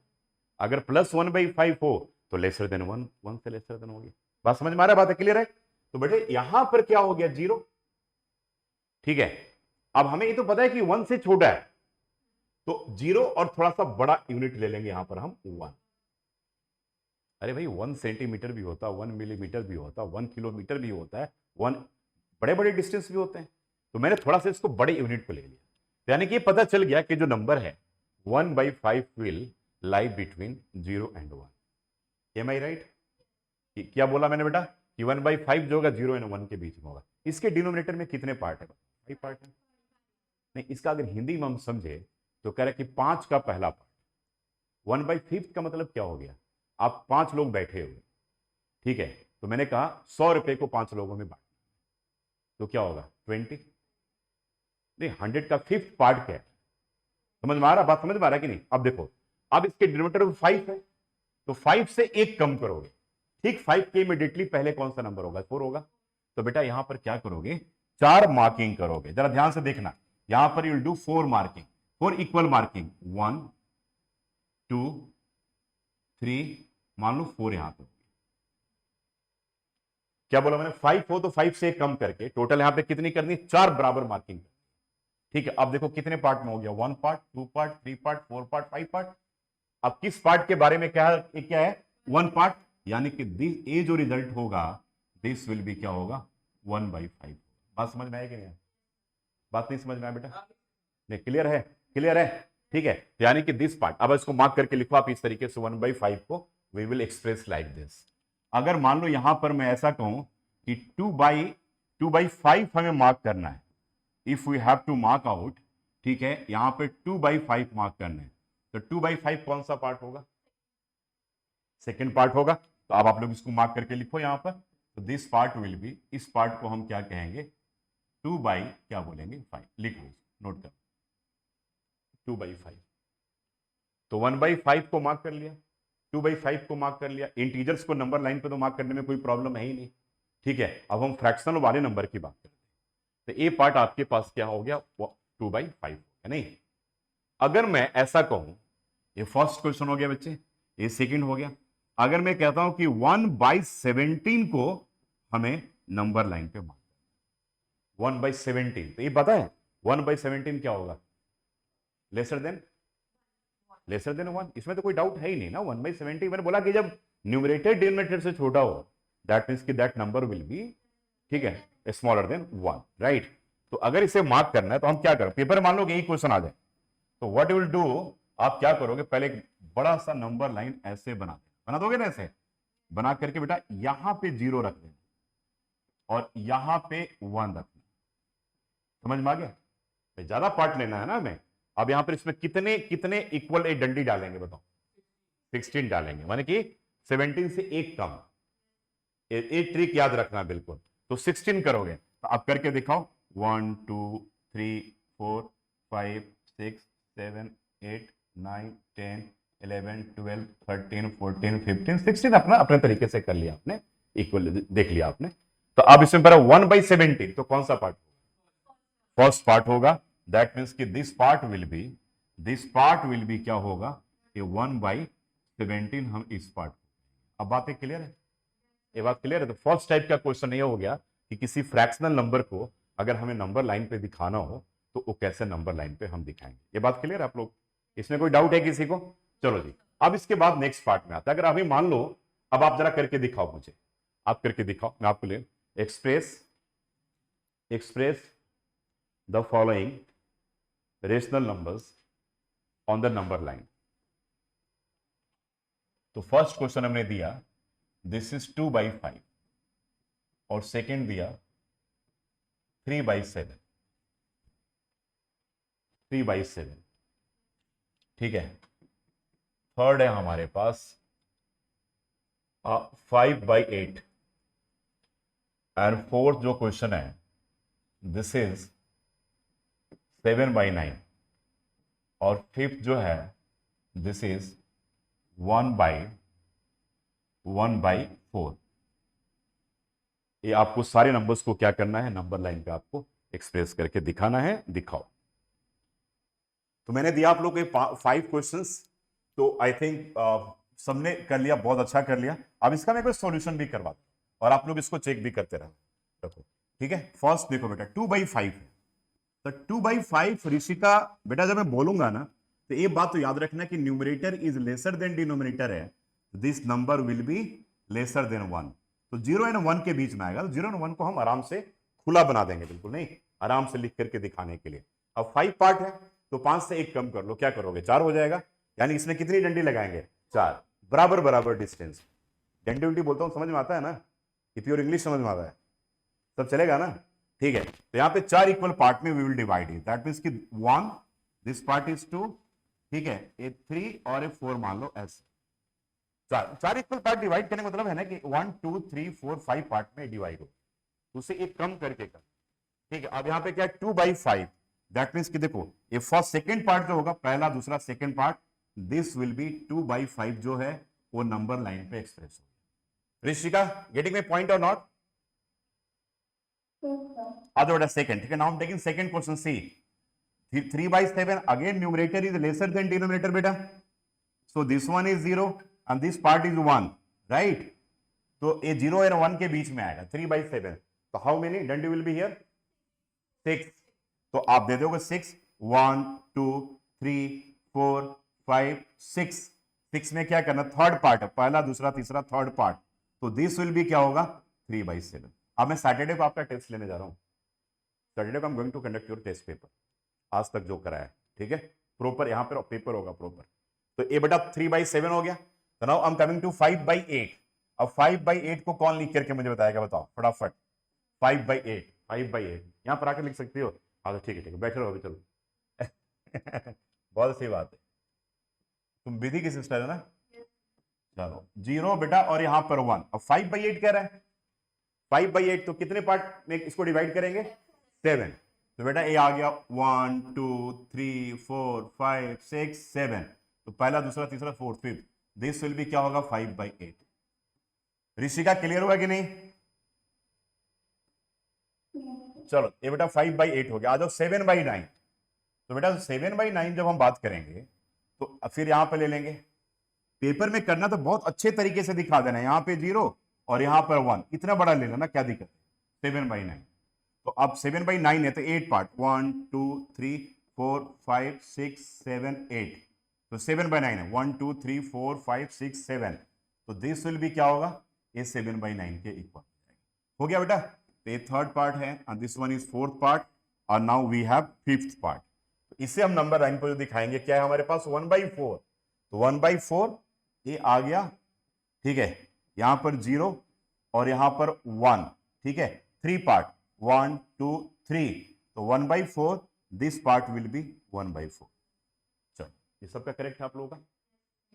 अगर +1/5 हो तो लेसर देन 1 से लेसर देन होगी। बात समझ में आ रहा है? बात है क्लियर है? तो बेटे यहां पर क्या हो गया, 0, ठीक है? अब हमें ये तो पता है कि 1 से छोटा है, तो 0 और थोड़ा सा बड़ा यूनिट ले लेंगे यहां पर हम 1। अरे भाई 1 सेंटीमीटर भी होता, 1 मिलीमीटर भी होता, 1 किलोमीटर भी होता है, 1 बड़े बड़े डिस्टेंस भी होते हैं। तो मैंने थोड़ा सा इसको बड़े यूनिट पे ले लिया, यानी कि पता चल गया कि जो नंबर है 1/5 will lie between 0 and 1. Am I right? क्या बोला मैंने बेटा कि 1/5 जो होगा 0 and 1 के बीच में होगा. इसके डिनोमिनेटर में कितने पार्ट है? 5 पार्ट है. नहीं, इसका अगर हिंदी में हम समझे तो कह रहे कि 5 का पहला पार्ट. 1/5 का मतलब क्या हो गया? आप 5 लोग बैठे हुए, ठीक है, तो मैंने कहा 100 रुपए को 5 लोगों में बांटना, तो क्या होगा? 20. नहीं, 100 का 5th पार्ट क्या है? समझ में आ रहा? बात समझ में आ रहा कि नहीं? अब देखो, अब इसके डिनोमिनेटर में 5 है, तो 5 से 1 कम करोगे, ठीक. 5 के इमीडिएटली पहले कौन सा नंबर होगा? 4 होगा. तो बेटा यहां पर क्या करोगे? 4 मार्किंग करोगे. जरा ध्यान से देखना, यहां पर you will do 4 marking, 4 equal marking, 1 2 3, मान लो 4 यहां पर. क्या बोला मैंने? 5 हो तो 5 से कम करके टोटल यहां पे कितनी करनी? 4 बराबर मार्किंग. ठीक है, अब देखो कितने पार्ट में हो गया? 1 part, 2 part, 3 part, 4 part, 5 part. अब किस पार्ट के बारे में क्या है? 1 पार्ट. यानी कि ये जो रिजल्ट होगा दिस विल बी क्या होगा? 1/5. बात समझ में आएगी नहीं? बात नहीं समझ में आया बेटा? नहीं, क्लियर है? क्लियर है? ठीक है, यानी कि दिस पार्ट, अब इसको मार्क करके लिखो आप इस तरीके से, 1/5 को we will express like this. अगर मान लो यहां पर मैं ऐसा कहूं कि 2/5 हमें मार्क करना है, if we have to mark out, ठीक है, यहां पे 2/5 मार्क करना है, तो 2/5 कौन सा पार्ट होगा? सेकेंड पार्ट होगा. तो अब आप लोग इसको मार्क करके लिखो यहां पर. तो दिस पार्ट विल बी, इस पार्ट को हम क्या कहेंगे? 2/ क्या बोलेंगे? 5. लिख लो, नोट कर, 2/5. तो 1/5 को मार्क कर लिया, 2/5 को मार्क कर लिया. इंटीजर्स को नंबर लाइन पे तो मार्क करने में कोई प्रॉब्लम है ही नहीं, ठीक है. अब हम फ्रैक्शनल वाले नंबर की बात करते हैं. तो ये पार्ट आपके पास क्या हो गया? 2/5 है. नहीं, अगर मैं ऐसा कहूं, ये फर्स्ट क्वेश्चन हो गया बच्चे, ये सेकंड हो गया. अगर मैं कहता हूं कि 1/17 को हमें नंबर लाइन पे मार्क करना, 1/17, तो ये पता है 1/17 क्या होगा? Laser than 1. इसमें तो कोई डाउट है ही नहीं ना. 1/17 मैंने बोला कि जब न्यूमरेटर डिनोमिनेटर से छोटा हो, दैट मीन्स कि दैट नंबर विल बी, ठीक है, स्मॉलर देन 1, राइट. तो अगर इसे मार्क करना है तो हम क्या करें? पेपर मान लो कि यही क्वेश्चन आ जाए, तो व्हाट यू विल डू, आप क्या करोगे? पहले एक बड़ा सा नंबर लाइन ऐसे बना दोगे ना, ऐसे बना करके बेटा यहां पे 0 रख देना और यहां पे 1 रखना. समझ में आ गया? ज्यादा पार्ट लेना है ना हमें. अब यहां पर इसमें कितने कितने इक्वल एक डंडी डालेंगे बताओ? 16 डालेंगे, माने कि 17 से 1 कम. एक ट्रिक याद रखना बिल्कुल. तो 16 करोगे, तो आप करके दिखाओ. 1 2 3 4 5 6 7 8 9 10 11 12 13 14 15 16 अपना अपने तरीके से कर लिया आपने, इक्वल देख लिया आपने. तो अब इसमें पर 1/17, तो कौन सा पार्ट? फर्स्ट पार्ट होगा. दैट मीन्स कि दिस पार्ट विल बी क्या होगा? कि 1/17 हम इस पार्ट. अब बातें क्लियर है? ये बात क्लियर है? तो फर्स्ट टाइप का क्वेश्चन ये हो गया कि किसी फ्रैक्शनल नंबर को अगर हमें नंबर लाइन पे दिखाना हो तो वो कैसे नंबर लाइन पे हम दिखाएंगे. ये बात क्लियर है आप लोग? इसमें कोई डाउट है किसी को? चलो जी, अब इसके बाद नेक्स्ट पार्ट में आता है. अगर अभी मान लो, अब आप जरा करके दिखाओ मुझे, आप करके दिखाओ, मैं आपको ले. Express the following rational numbers on the number line. तो फर्स्ट क्वेश्चन हमने दिया दिस इज 2/5 और सेकेंड दिया 3/7. ठीक है. थर्ड है हमारे पास 5/8 एंड फोर्थ जो क्वेश्चन है दिस इज 7/9 और फिफ्थ जो है दिस इज 1/4. ये आपको सारे नंबर्स को क्या करना है? नंबर लाइन पे आपको एक्सप्रेस करके दिखाना है. दिखाओ. तो मैंने दिया आप लोग को 5 क्वेश्चंस. तो आई थिंक सबने कर लिया, बहुत अच्छा कर लिया. अब इसका मैं कोई सॉल्यूशन भी करवा दूं और आप लोग इसको चेक भी करते रहो. देखो, ठीक है. फर्स्ट देखो बेटा 2/5 है, तो 2/5 ऋषिका बेटा जब मैं बोलूंगा ना, तो ये बात तो याद रखना कि numerator is lesser than denominator है, this number will be lesser than 1. तो 0 और 1 के बीच में आएगा. तो 0 और 1 को हम आराम से खुला बना देंगे, बिल्कुल नहीं. आराम से लिख करके दिखाने के लिए। अब 5 पार्ट है तो 5 से 1 कम कर लो, क्या करोगे 4 हो जाएगा, यानी इसमें कितनी डंडी लगाएंगे 4, बराबर बराबर डिस्टेंस। डंडी उंडी बोलता हूं समझ में आता है ना, कि प्योर इंग्लिश समझ में आता है, सब चलेगा ना, ठीक है। तो यहाँ पे 4 इक्वल पार्ट में we will divide it, that means कि 1 दिस पार्ट इज 2, ठीक है, ए 3 और ए 4 मान लो ऐसे। 4 इक्वल पार्ट डिवाइड करने का मतलब है ना कि 1 2 3 4 5 पार्ट में डिवाइड हो, उसे एक कम करके कर, ठीक है। अब यहाँ पे क्या है 2/5, दैट मींस कि देखो ये फर्स्ट सेकंड पार्ट जो होगा, पहला दूसरा second part, this will be 2/5 जो है वो नंबर लाइन पे एक्सप्रेस हो। ऋषिका गेटिंग माय पॉइंट और not? Yes, sir. Other order second, ठीक है। नाउ हम taking second question, see 3/7 again numerator is lesser than denominator बेटा, so this one is 0 and this part is 1, right. तो ये 0 और 1 के बीच में आएगा 3/7, तो हाउ मेनी डंडी विल बी हियर 6, तो आप दे दोगे 6, 1 2 3 4 5 6, 6 में क्या करना, थर्ड पार्ट है, पहला दूसरा तीसरा थर्ड पार्ट, तो दिस विल बी क्या होगा 3/7। अब मैं सैटरडे को आपका टेस्ट लेने जा रहा हूं, सैटरडे को I am going to conduct your test paper, आज तक जो कराया है, ठीक है, प्रॉपर यहाँ पे पेपर होगा प्रॉपर। तो ये बेटा 3/7 हो गया। तो now I am coming to 5/8। अब 5/8 को कौन लिख करके मुझे बताएगा, बताओ फटाफट। 5/8, 5/8 यहाँ पर आकर लिख सकती हो। हाँ ठीक है बैठे रहो अभी, चलो बहुत सही बात है, तुम विधि की सिस्टर है ना, चलो 0 बेटा और यहाँ पर 1। अब 5/8 कह रहा है, 5/8 तो कितने पार्ट में इसको डिवाइड करेंगे 7, तो बेटा ये आ गया 1 2 3 4 5 6 7, तो पहला दूसरा तीसरा fourth fifth, this will B क्या होगा 5/8। ऋषिका क्लियर हुआ कि नहीं? चलो ये बेटा 5/8 हो गया। आ जाओ 7/9, तो बेटा 7/9 जब हम बात करेंगे तो फिर यहां पे ले लेंगे, पेपर में करना तो बहुत अच्छे तरीके से दिखा देना, यहाँ पे 0 और यहाँ पर 1, इतना बड़ा ले लेना, क्या दिक्कत है 7/9। तो अब 7/9 है तो 8 पार्ट, 1 2 3 4 5 6 7 8, तो 7/9 है 1 2 3 4 5 6 7, तो दिस विल भी क्या होगा, ये 7/9 के इक्वल हो गया बेटा। तो ये थर्ड पार्ट है and this one is fourth part, और now we have fifth part. तो इसे हम नंबर लाइन पर जो दिखाएंगे, क्या है हमारे पास 1/4, तो 1/4 ये आ गया, ठीक है, यहां पर 0 और यहां पर 1, ठीक है, 3 पार्ट 1 2 3, तो 1/4 दिस पार्ट विल बी 1/4। चलो ये सबका करेक्ट है आप लोगों का,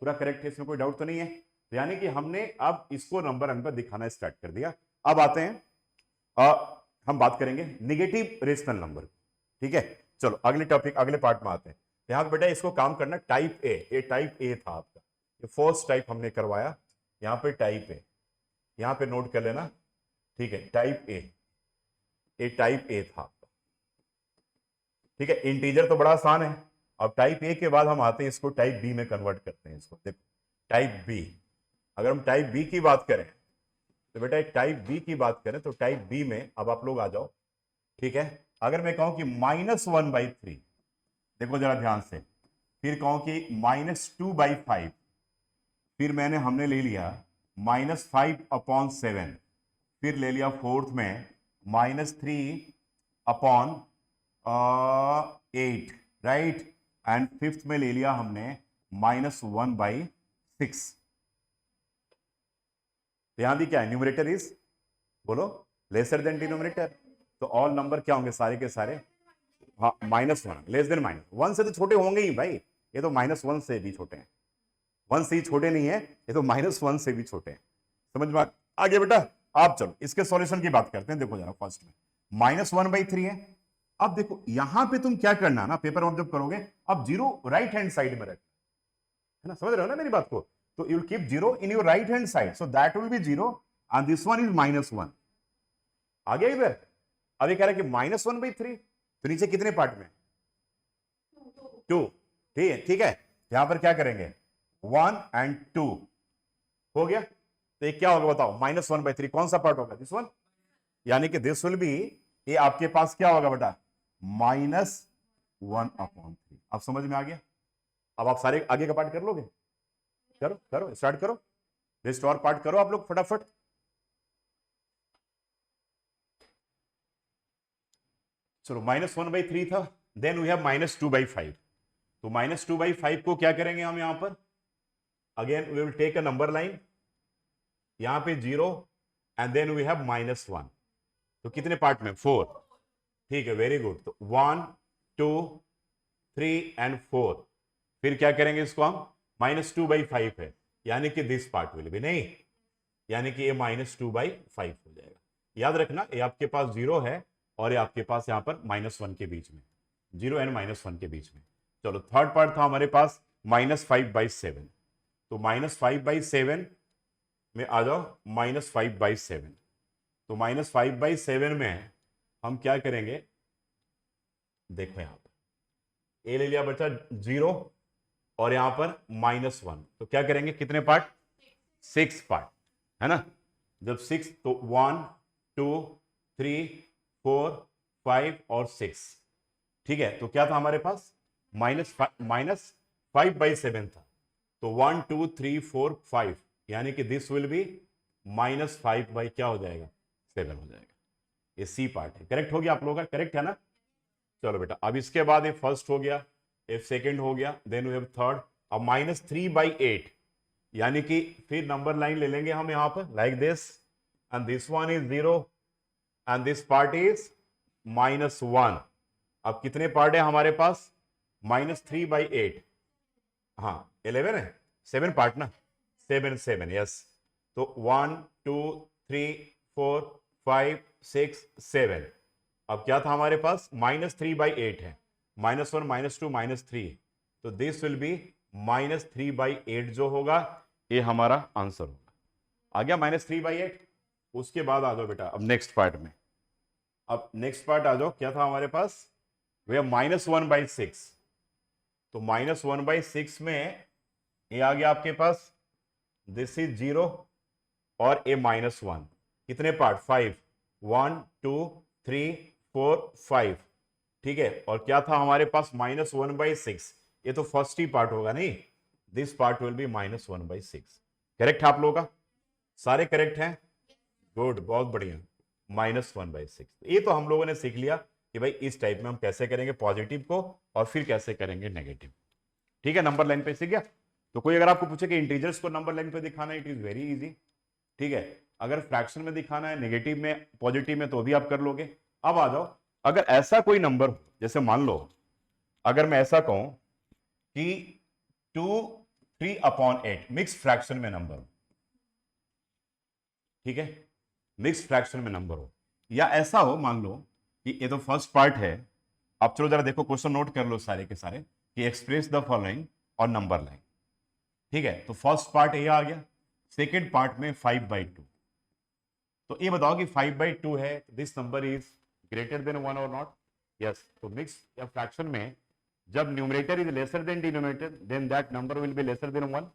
पूरा करेक्ट है, इसमें कोई डाउट तो नहीं है। तो यानी कि हमने अब इसको नंबर लाइन पर दिखाना स्टार्ट कर दिया। अब आते हैं हम बात करेंगे निगेटिव रेशनल नंबर, ठीक है। चलो अगले टॉपिक अगले पार्ट में आते हैं। यहां बेटा इसको काम करना टाइप ए, ये टाइप ए था आपका, ये फर्स्ट टाइप हमने करवाया, यहां पे टाइप ए, यहां पे नोट कर लेना, ठीक है, टाइप ए, ये टाइप ए था आपका, ठीक है। इंटीजर तो बड़ा आसान है। अब टाइप ए के बाद हम आते हैं इसको टाइप बी में कन्वर्ट करते हैं इसको। देखो टाइप बी, अगर हम टाइप बी की बात करें तो बेटा टाइप बी की बात करें तो टाइप बी में अब आप लोग आ जाओ, ठीक है। अगर मैं कहूं कि -1/3, देखो जरा ध्यान से, फिर कहूं कि -2/5, फिर हमने ले लिया -5/7, फिर ले लिया फोर्थ में -3/8, राइट, एंड फिफ्थ में ले लिया हमने -1/6। यहां भी क्या है, न्यूमरेटर इज, बोलो, लेसर देन डिनोमिनेटर, तो ऑल नंबर क्या होंगे सारे के सारे, हाँ -1, लेस देन -1 से तो छोटे होंगे ही भाई, ये तो -1 से भी छोटे हैं, 1 से ही छोटे नहीं है, ये तो -1 से भी छोटे हैं, समझ में आगे बेटा। आप चलो इसके सॉल्यूशन की बात करते हैं। देखो जरा फर्स्ट में -1/3 है। अब देखो यहां पे तुम क्या करना ना, पेपर में जब करोगे, अब 0 राइट हैंड साइड में रखना है ना, समझ रहे हो ना मेरी बात को, तो you will keep 0 in your right hand side, so that will be 0 and this one is -1। आ गया इधर। अब ये कह रहा है कि -1/3, तो नीचे कितने पार्ट में 2, ठीक है, ठीक है, यहां पर क्या करेंगे 1 and 2 हो गया, तो ये क्या होगा बताओ, -1/3 कौन सा पार्ट होगा, दिस वन, यानी कि दिस विल बी, ये आपके पास क्या होगा बेटा -1/3। अब समझ में आ गया। अब आप सारे आगे का पार्ट कर लोगे, करो करो स्टार्ट करो, रेस्ट और पार्ट करो आप लोग फटाफट। चलो -1/3 था, देन वी हैव -2/5। तो -2/5 को क्या करेंगे हम यहां पर, again we will take a number line, यहां पे 0 एंड देन वी हैव -1। तो कितने पार्ट में, 4। ठीक है, वेरी गुड। तो 1 2 3 एंड 4। फिर क्या करेंगे इसको हम, -2/5 है, यानी कि दिस पार्ट विल भी नहीं, यानी कि ये -2/5 हो जाएगा। याद रखना ये आपके पास 0 है और ये आपके पास यहां पर -1 के बीच में, 0 एंड -1 के बीच में। चलो थर्ड पार्ट था हमारे पास -5/7। तो -5/7 में आ जाओ, -5/7। तो -5/7 में हम क्या करेंगे, देखो यहां पर ए ले लिया बच्चा 0 और यहां पर -1। तो क्या करेंगे, कितने पार्ट, 6 पार्ट है ना। जब 6 तो 1 2 3 4 5 और 6। ठीक है, तो क्या था हमारे पास, -5/7 था। तो 1 2 3 4 5, यानी कि दिस विल बी -5 क्या हो जाएगा, 7 हो जाएगा। ये सी पार्ट है, करेक्ट हो गया आप लोगों का, करेक्ट है ना। चलो बेटा, अब इसके बाद ये फर्स्ट हो गया, ये सेकंड हो गया, देन वी हैव थर्ड। अब -3/8, यानी कि फिर नंबर लाइन ले लेंगे हम यहां पर like this, and this one is 0 and this part is -1। अब कितने पार्ट है हमारे पास, -3/8, हाँ 11 है, 7 पार्ट ना, 7 यस। तो 1 2 3 4 5 6 7। अब क्या था हमारे पास, -3/8 है, -1 -2 -3। तो दिस विल बी -3/8 जो होगा, ये हमारा आंसर होगा। आ गया -3/8। उसके बाद आ जाओ बेटा अब नेक्स्ट पार्ट में। अब नेक्स्ट पार्ट आ जाओ, क्या था हमारे पास, वे -1/6। तो -1/6 में ये आ गया आपके पास, दिस इज 0 और ए -1। कितने पार्ट, 5, 1 2 3 4 5। ठीक है, और क्या था हमारे पास, -1/6। ये तो फर्स्ट ही पार्ट होगा नहीं, this part will be -1/6। Correct है आप लोगों का, सारे करेक्ट हैं, गुड, बहुत बढ़िया। -1/6, ये तो हम लोगों ने सीख लिया कि भाई इस टाइप में हम कैसे करेंगे पॉजिटिव को और फिर कैसे करेंगे नेगेटिव। ठीक है, नंबर लाइन पे सीख गया। तो कोई अगर आपको पूछे कि इंटीजर्स को नंबर लाइन पे दिखाना है, इट इज वेरी इजी। ठीक है, अगर फ्रैक्शन में दिखाना है, नेगेटिव में, पॉजिटिव में, तो भी आप कर लोगे। अब आ जाओ, अगर ऐसा कोई नंबर हो, जैसे मान लो अगर मैं ऐसा कहूं कि 2/3/8 मिक्स फ्रैक्शन में नंबर हो, ठीक है, मिक्स फ्रैक्शन में नंबर हो, या ऐसा हो मान लो कि ये तो फर्स्ट पार्ट है। अब चलो जरा देखो, क्वेश्चन नोट कर लो सारे के सारे, कि एक्सप्रेस द फॉलोइंग और नंबर लाइन। ठीक है, तो फर्स्ट पार्ट ये आ गया, सेकेंड पार्ट में 5/2। तो ये बताओ कि 5/2 है, this number is greater than 1 और नॉट, यस। तो मिक्स या फ्रैक्शन में जब numerator is lesser than denominator, then that number will be lesser than 1,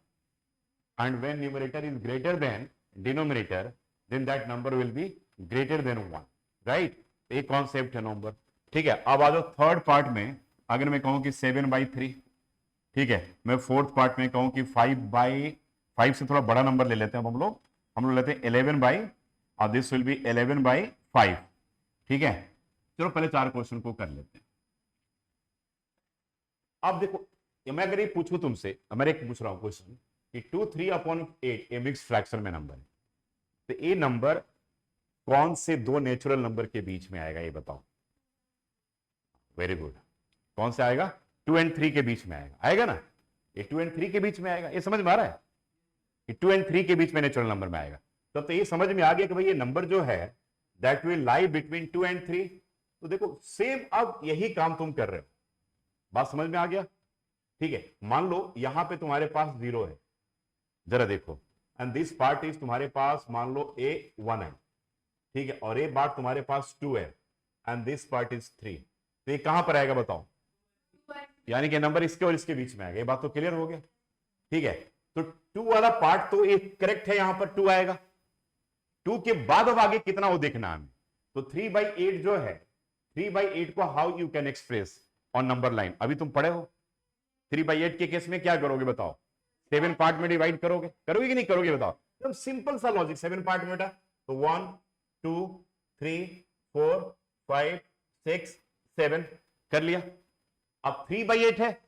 and when numerator is greater than denominator, then that number will be greater than 1, right। एक concept है number. ठीक है, अब आ जाओ third part में, अगर मैं कहूं कि 7/3, ठीक है, मैं फोर्थ पार्ट में कहूं कि 5/5 से थोड़ा बड़ा नंबर ले लेते हैं हम लोग लेते हैं 11/, और दिस विल बी 11/5। ठीक है, चलो पहले 4 क्वेश्चन को कर लेते हैं। अब देखो, मैं अगर ये पूछूं तुमसे, मैं एक पूछ रहा हूं क्वेश्चन कि 2/3/8 ये मिक्स फ्रैक्शन में नंबर है, तो ये नंबर कौन से दो नेचुरल नंबर के बीच में आएगा, ये बताओ। वेरी गुड, कौन से आएगा, 2 और 3 के बीच में आएगा, आएगा ना, ये 2 और 3 के बीच में आएगा। ये समझ में आ रहा है कि 2 और 3 के बीच में नेचुरल नंबर में आएगा। तब तो ये समझ में आ गया कि भाई ये नंबर जो है दैट विल लाई बिटवीन 2 और 3। तो देखो सेम अब यही काम तुम कर रहे हो, बात समझ में आ गया। ठीक है, मान लो यहां पे तुम्हारे पास 0 है, जरा देखो, एंड दिस पार्ट इज तुम्हारे पास मान लो ए 1 है, ठीक है, और ये पार्ट तुम्हारे पास 2 है, एंड दिस पार्ट इज 3। तो ये कहां पर आएगा बताओ, यानी कि नंबर इसके और इसके बीच में आएगा। ये बात तो क्लियर हो गया। ठीक है, तो 2 वाला पार्ट तो ये करेक्ट है, यहां पर 2 आएगा। 2 के बाद अब आगे कितना वो देखना हमें। तो 3/8 जो है, 3/8 को how you can express on number line, अभी तुम पढ़े हो। 3/8 के केस में क्या करोगे बताओ, 7 पार्ट में डिवाइड करोगे कि नहीं करोगे बताओ। एकदम सिंपल सा लॉजिक, 7 पार्ट में बेटा। तो 1 2 3 4 5 6 7 कर लिया। अब 3/8 है,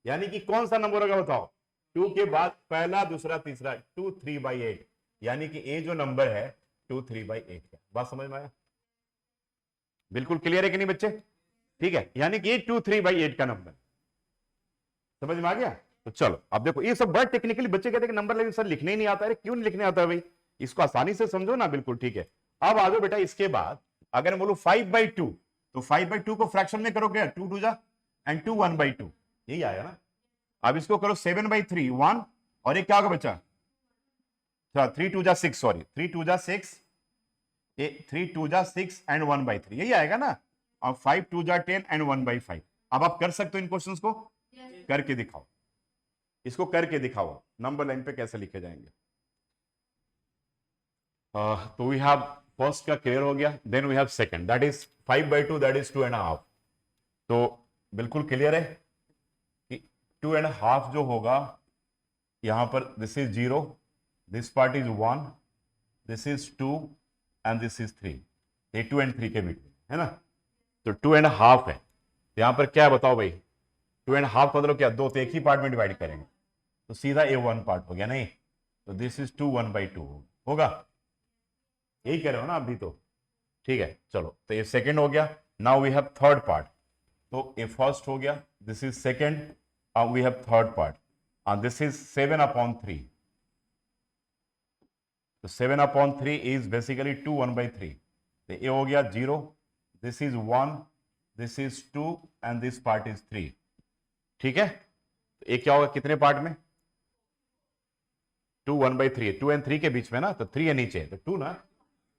यानी कि कौन सा नंबर होगा बताओ? 2 के बाद पहला दूसरा तीसरा, 2 3/8, यानी कि ये जो नंबर है 2 3/8 है। बात समझ में आया? बिल्कुल क्लियर है कि नहीं बच्चे? ठीक है, यानी कि ये 2 3/8 का नंबर समझ में आ गया। तो चलो अब देखो, ये सब बड़ा टेक्निकली बच्चे कहते हैं कि नंबर लेकिन सर लिखने ही नहीं आता है। क्यों नहीं लिखने आता है भाई? इसको आसानी से समझो ना। बिल्कुल ठीक है। अब आ जाओ बेटा, इसके बाद अगर मैं बोलूं 5/2, तो 5/2 को फ्रैक्शन में करोगे 2 2 जा एंड 2 1/2, यही आया ना। अब इसको करो 7/3 1, और ये क्या होगा बच्चा? 3 2 जा 6, सॉरी 3 2 जा 6, 3 2 जा 6 एंड 1/3, यही आएगा ना। और 5 2 जा 10 एंड 1/5। अब आप कर सकते हो इन क्वेश्चंस को, करके दिखाओ। इसको करके दिखाओ नंबर लाइन पे कैसे लिखे जाएंगे। तो वी हैव फर्स्ट का क्लियर हो गया, then we have second, that is 5/2, that is 2.5। तो बिल्कुल क्लियर है कि 2.5 जो होगा यहां पर, this is 0, this part is 1, this is 2 and this is 3। ये 2 and 3 के बीच में है ना। तो 2.5 है, तो यहां पर क्या है बताओ भाई? 2.5 का मतलब क्या? 2 तो एक ही पार्ट में डिवाइड करेंगे, तो सीधा ये 1 पार्ट हो गया नहीं। तो दिस इज 2 1/2 होगा, यही कह रहे हो ना अभी तो। ठीक है, चलो तो ये सेकंड हो गया। Now we have third part. तो ये फर्स्ट हो गया, दिस इज सेकंड, अब we have third part, this is 7/3। तो 7/3 इज बेसिकली 2 1/3। तो ये हो गया 0, this is 1, this is 2 and this part is 3। ठीक है, तो ये क्या होगा कितने पार्ट में? 2 1/3, 2 and 3 के बीच में ना, तो 3 है नीचे, तो 2 ना,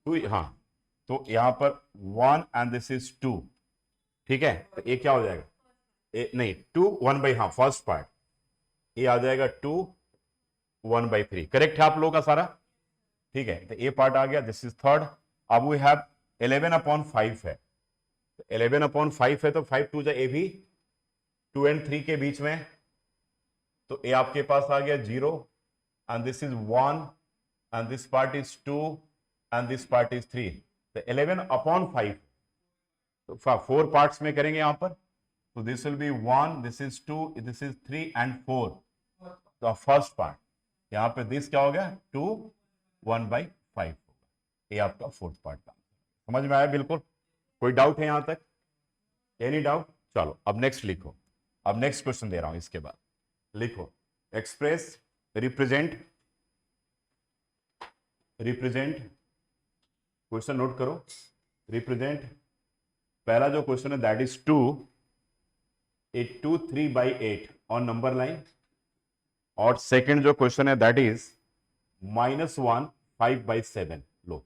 2, हाँ। तो यहां पर 1 एंड दिस इज 2। ठीक है, तो ये क्या हो जाएगा? नहीं 2 हाँ फर्स्ट पार्ट, ये आ जाएगा 2 1/3। करेक्ट है आप लोगों का सारा? ठीक है, तो ये पार्ट आ गया, दिस इज थर्ड। अब वी हैव 11/5 है। तो 11/5 है, तो 5 2 ए भी 2 and 3 के बीच में, तो ये आपके पास आ गया 0 and this is 1 and this part is 2 and this part is 3। तो 11/5, तो 4 पार्ट्स में करेंगे यहां पर। तो this will B 1, this is 2, this is 3 and 4। तो फर्स्ट पार्ट यहां पे दिस क्या हो गया? 2 1/5 होगा। ये आपका फोर्थ पार्ट का। समझ में आया बिल्कुल? कोई डाउट है यहां तक? Any doubt? चलो अब नेक्स्ट लिखो। अब नेक्स्ट क्वेश्चन दे रहा हूं, इसके बाद लिखो एक्सप्रेस रिप्रेजेंट क्वेश्चन नोट करो। रिप्रेजेंट, पहला जो क्वेश्चन है that is 2 3/8 on number line, और सेकंड जो क्वेश्चन है दैट इज -1 5/7। लो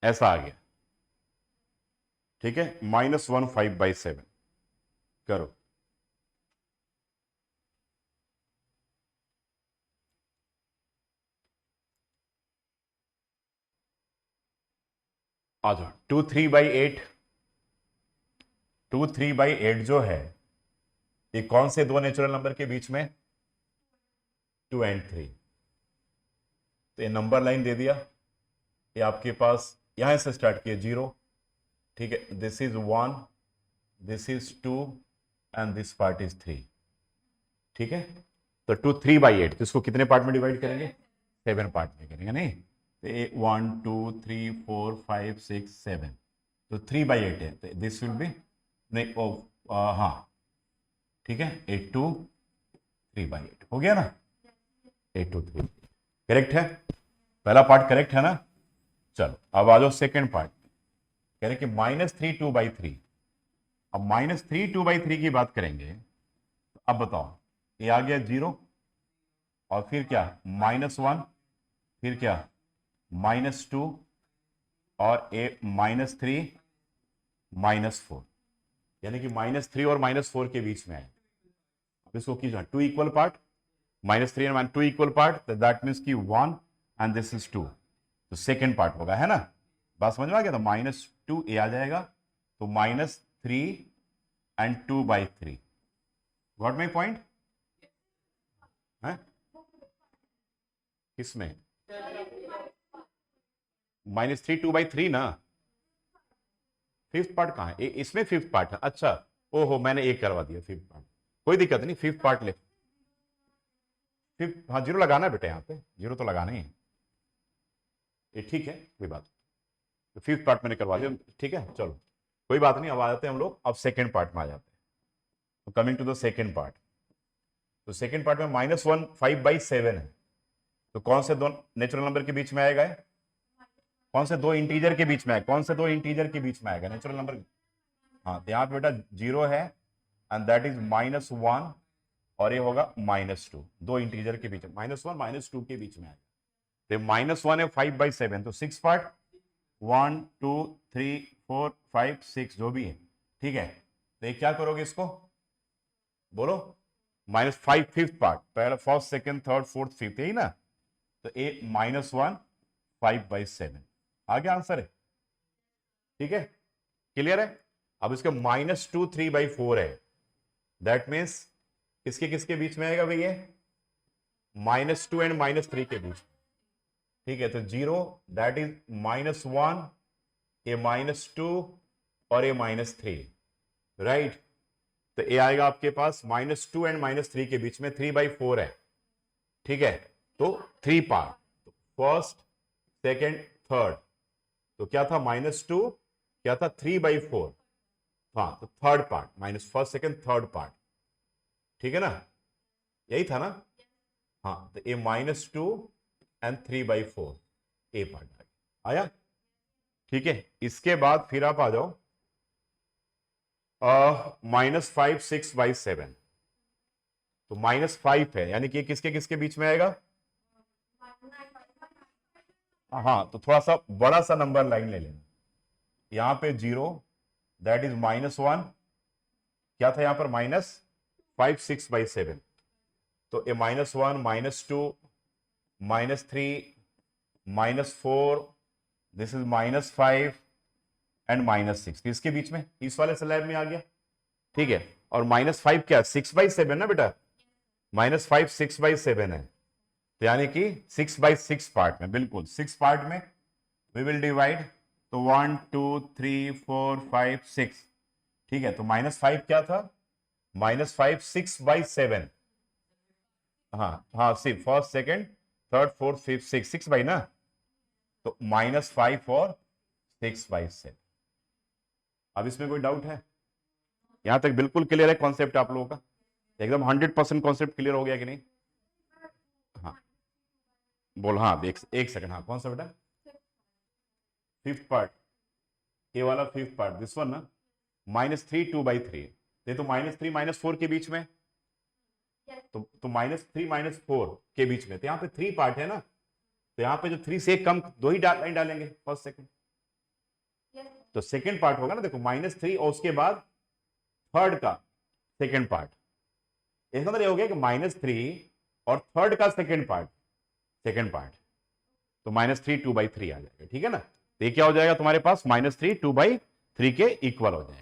ऐसा आ गया। ठीक है, -1 5/7 करो। आ जाओ। 2 3/8, 2 3/8 जो है ये कौन से दो नेचुरल नंबर के बीच में? 2 and 3। तो ये नंबर लाइन दे दिया, ये आपके पास यहां से स्टार्ट किए 0। ठीक है, this is 1, this is 2 and this part is 3। ठीक है, तो 2 3/8, तो इसको कितने पार्ट में डिवाइड करेंगे? 7 पार्ट में करेंगे नहीं। तो 1 2 3 4 5 6 7, तो 3/8 है, तो दिस विल बी, नहीं हाँ ठीक है, 8 2 3/8 हो गया ना। 8 2 3 करेक्ट है, पहला पार्ट करेक्ट है ना। चलो अब आ जाओ सेकेंड पार्ट। कह रहे कि -3 2/3। अब -3 2/3 की बात करेंगे, तो अब बताओ ये आ गया 0, और फिर क्या -1, फिर क्या -2, और ए -3 -4, यानी कि -3 और -4 के बीच में है। अब इसको कीजिए 2 equal part, -3 and 2 equal part, that means की 1 एंड दिस इज 2, तो सेकेंड पार्ट होगा, है ना। बात समझ में आ गया? तो -2 ए आ जाएगा, तो -3 एंड 2/3। Got my point? किसमें? -3 2/3 ना, फिफ्थ पार्ट कहाँ है? इसमें फिफ्थ पार्ट है। अच्छा, ओहो मैंने एक करवा दिया फिफ्थ पार्ट, कोई दिक्कत नहीं, फिफ्थ पार्ट ले। फिफ्थ, हाँ जीरो लगाना है बेटा, यहाँ पे जीरो तो लगाना ही है, ये ठीक है, कोई बात। तो फिफ्थ पार्ट मैंने करवा दिया, ठीक है, चलो कोई बात नहीं। अब आ जाते हैं हम लोग, अब सेकेंड पार्ट में आ जाते हैं। तो coming to the second part, तो सेकेंड पार्ट में -1 5/7 है, तो कौन से दो नेचुरल नंबर के बीच में आएगा? कौन से दो इंटीजर के बीच में आएगा? कौन से दो इंटीजर के बीच में आएगा नेचुरल नंबर? हाँ, तो यहाँ पे बेटा जीरो है एंड दैट इज -1 और ये होगा -2, दो इंटीजर के बीच में, -1 -2 के बीच में आएगा। तो -1 है 5/7, तो 6 पार्ट, 1 2 3 4 5 6 जो भी है, ठीक है। तो ये क्या करोगे इसको, बोलो? -5 फिफ्थ पार्ट, पहला first second third fourth fifth, यही ना? तो ए -1 5/7 आ गया आंसर है, ठीक है, क्लियर है। अब इसका -2 3/4 है, दैट मीन्स इसके किसके बीच में आएगा भैया? -2 एंड -3 के बीच, ठीक है। तो जीरो दैट इज -1, ए -2 और ए -3, राइट। तो ए आएगा आपके पास -2 एंड -3 के बीच में, 3/4 है, ठीक है। तो 3 पार्ट, फर्स्ट सेकेंड थर्ड, तो क्या था? -2, क्या था? 3/4, हाँ, तो third part minus first second third part, ठीक है ना, यही था ना? हाँ, तो ए -2 एंड 3/4 ए पार्ट आया, ठीक है। इसके बाद फिर आप आ जाओ -5 6/7, तो -5 है, यानी कि किसके किसके बीच में आएगा? हाँ, तो थोड़ा सा बड़ा सा नंबर लाइन ले लेना, यहां पे जीरो दैट इज -1, क्या था यहां पर? -5 6/7, तो ए -1 -2 -3 -4, दिस इज -5 एंड -6, तो इसके बीच में इस वाले स्लैब में आ गया, ठीक है। और -5 क्या? 6/7 ना बेटा, -5 6/7 है, तो यानी कि 6/6 पार्ट में, बिल्कुल 6 पार्ट में वी विल डिवाइड, तो 1 2 3 4 5 6, ठीक है। तो -5 क्या था? -5 6/7, हाँ हाँ, सिर्फ first second third fourth fifth 6 by ना, तो -5 और 6/7। अब इसमें कोई डाउट है? यहां तक बिल्कुल क्लियर है कॉन्सेप्ट आप लोगों का? एकदम 100% कॉन्सेप्ट क्लियर हो गया कि नहीं? हाँ बोल, हाँ एक सेकंड, हाँ कौन सा बेटा? फिफ्थ पार्ट, ये वाला फिफ्थ पार्ट, दिस वन ना, -3 2/3, ये तो -3 -4 के बीच में, तो -3 -4 के बीच में, तो यहाँ पे 3 पार्ट है ना, तो यहाँ पे जो 3 से कम दो ही लाइन डालेंगे, फर्स्ट सेकंड, तो सेकंड पार्ट होगा ना, देखो -3 और उसके बाद थर्ड का सेकंड पार्ट, इसका मतलब ये हो गया कि -3 और थर्ड का सेकंड पार्ट, तो -3 2/3 आ जाएगा, ठीक है ना। तो ये क्या हो जाएगा तुम्हारे पास? -3 2/3 के इक्वल हो जाएगा।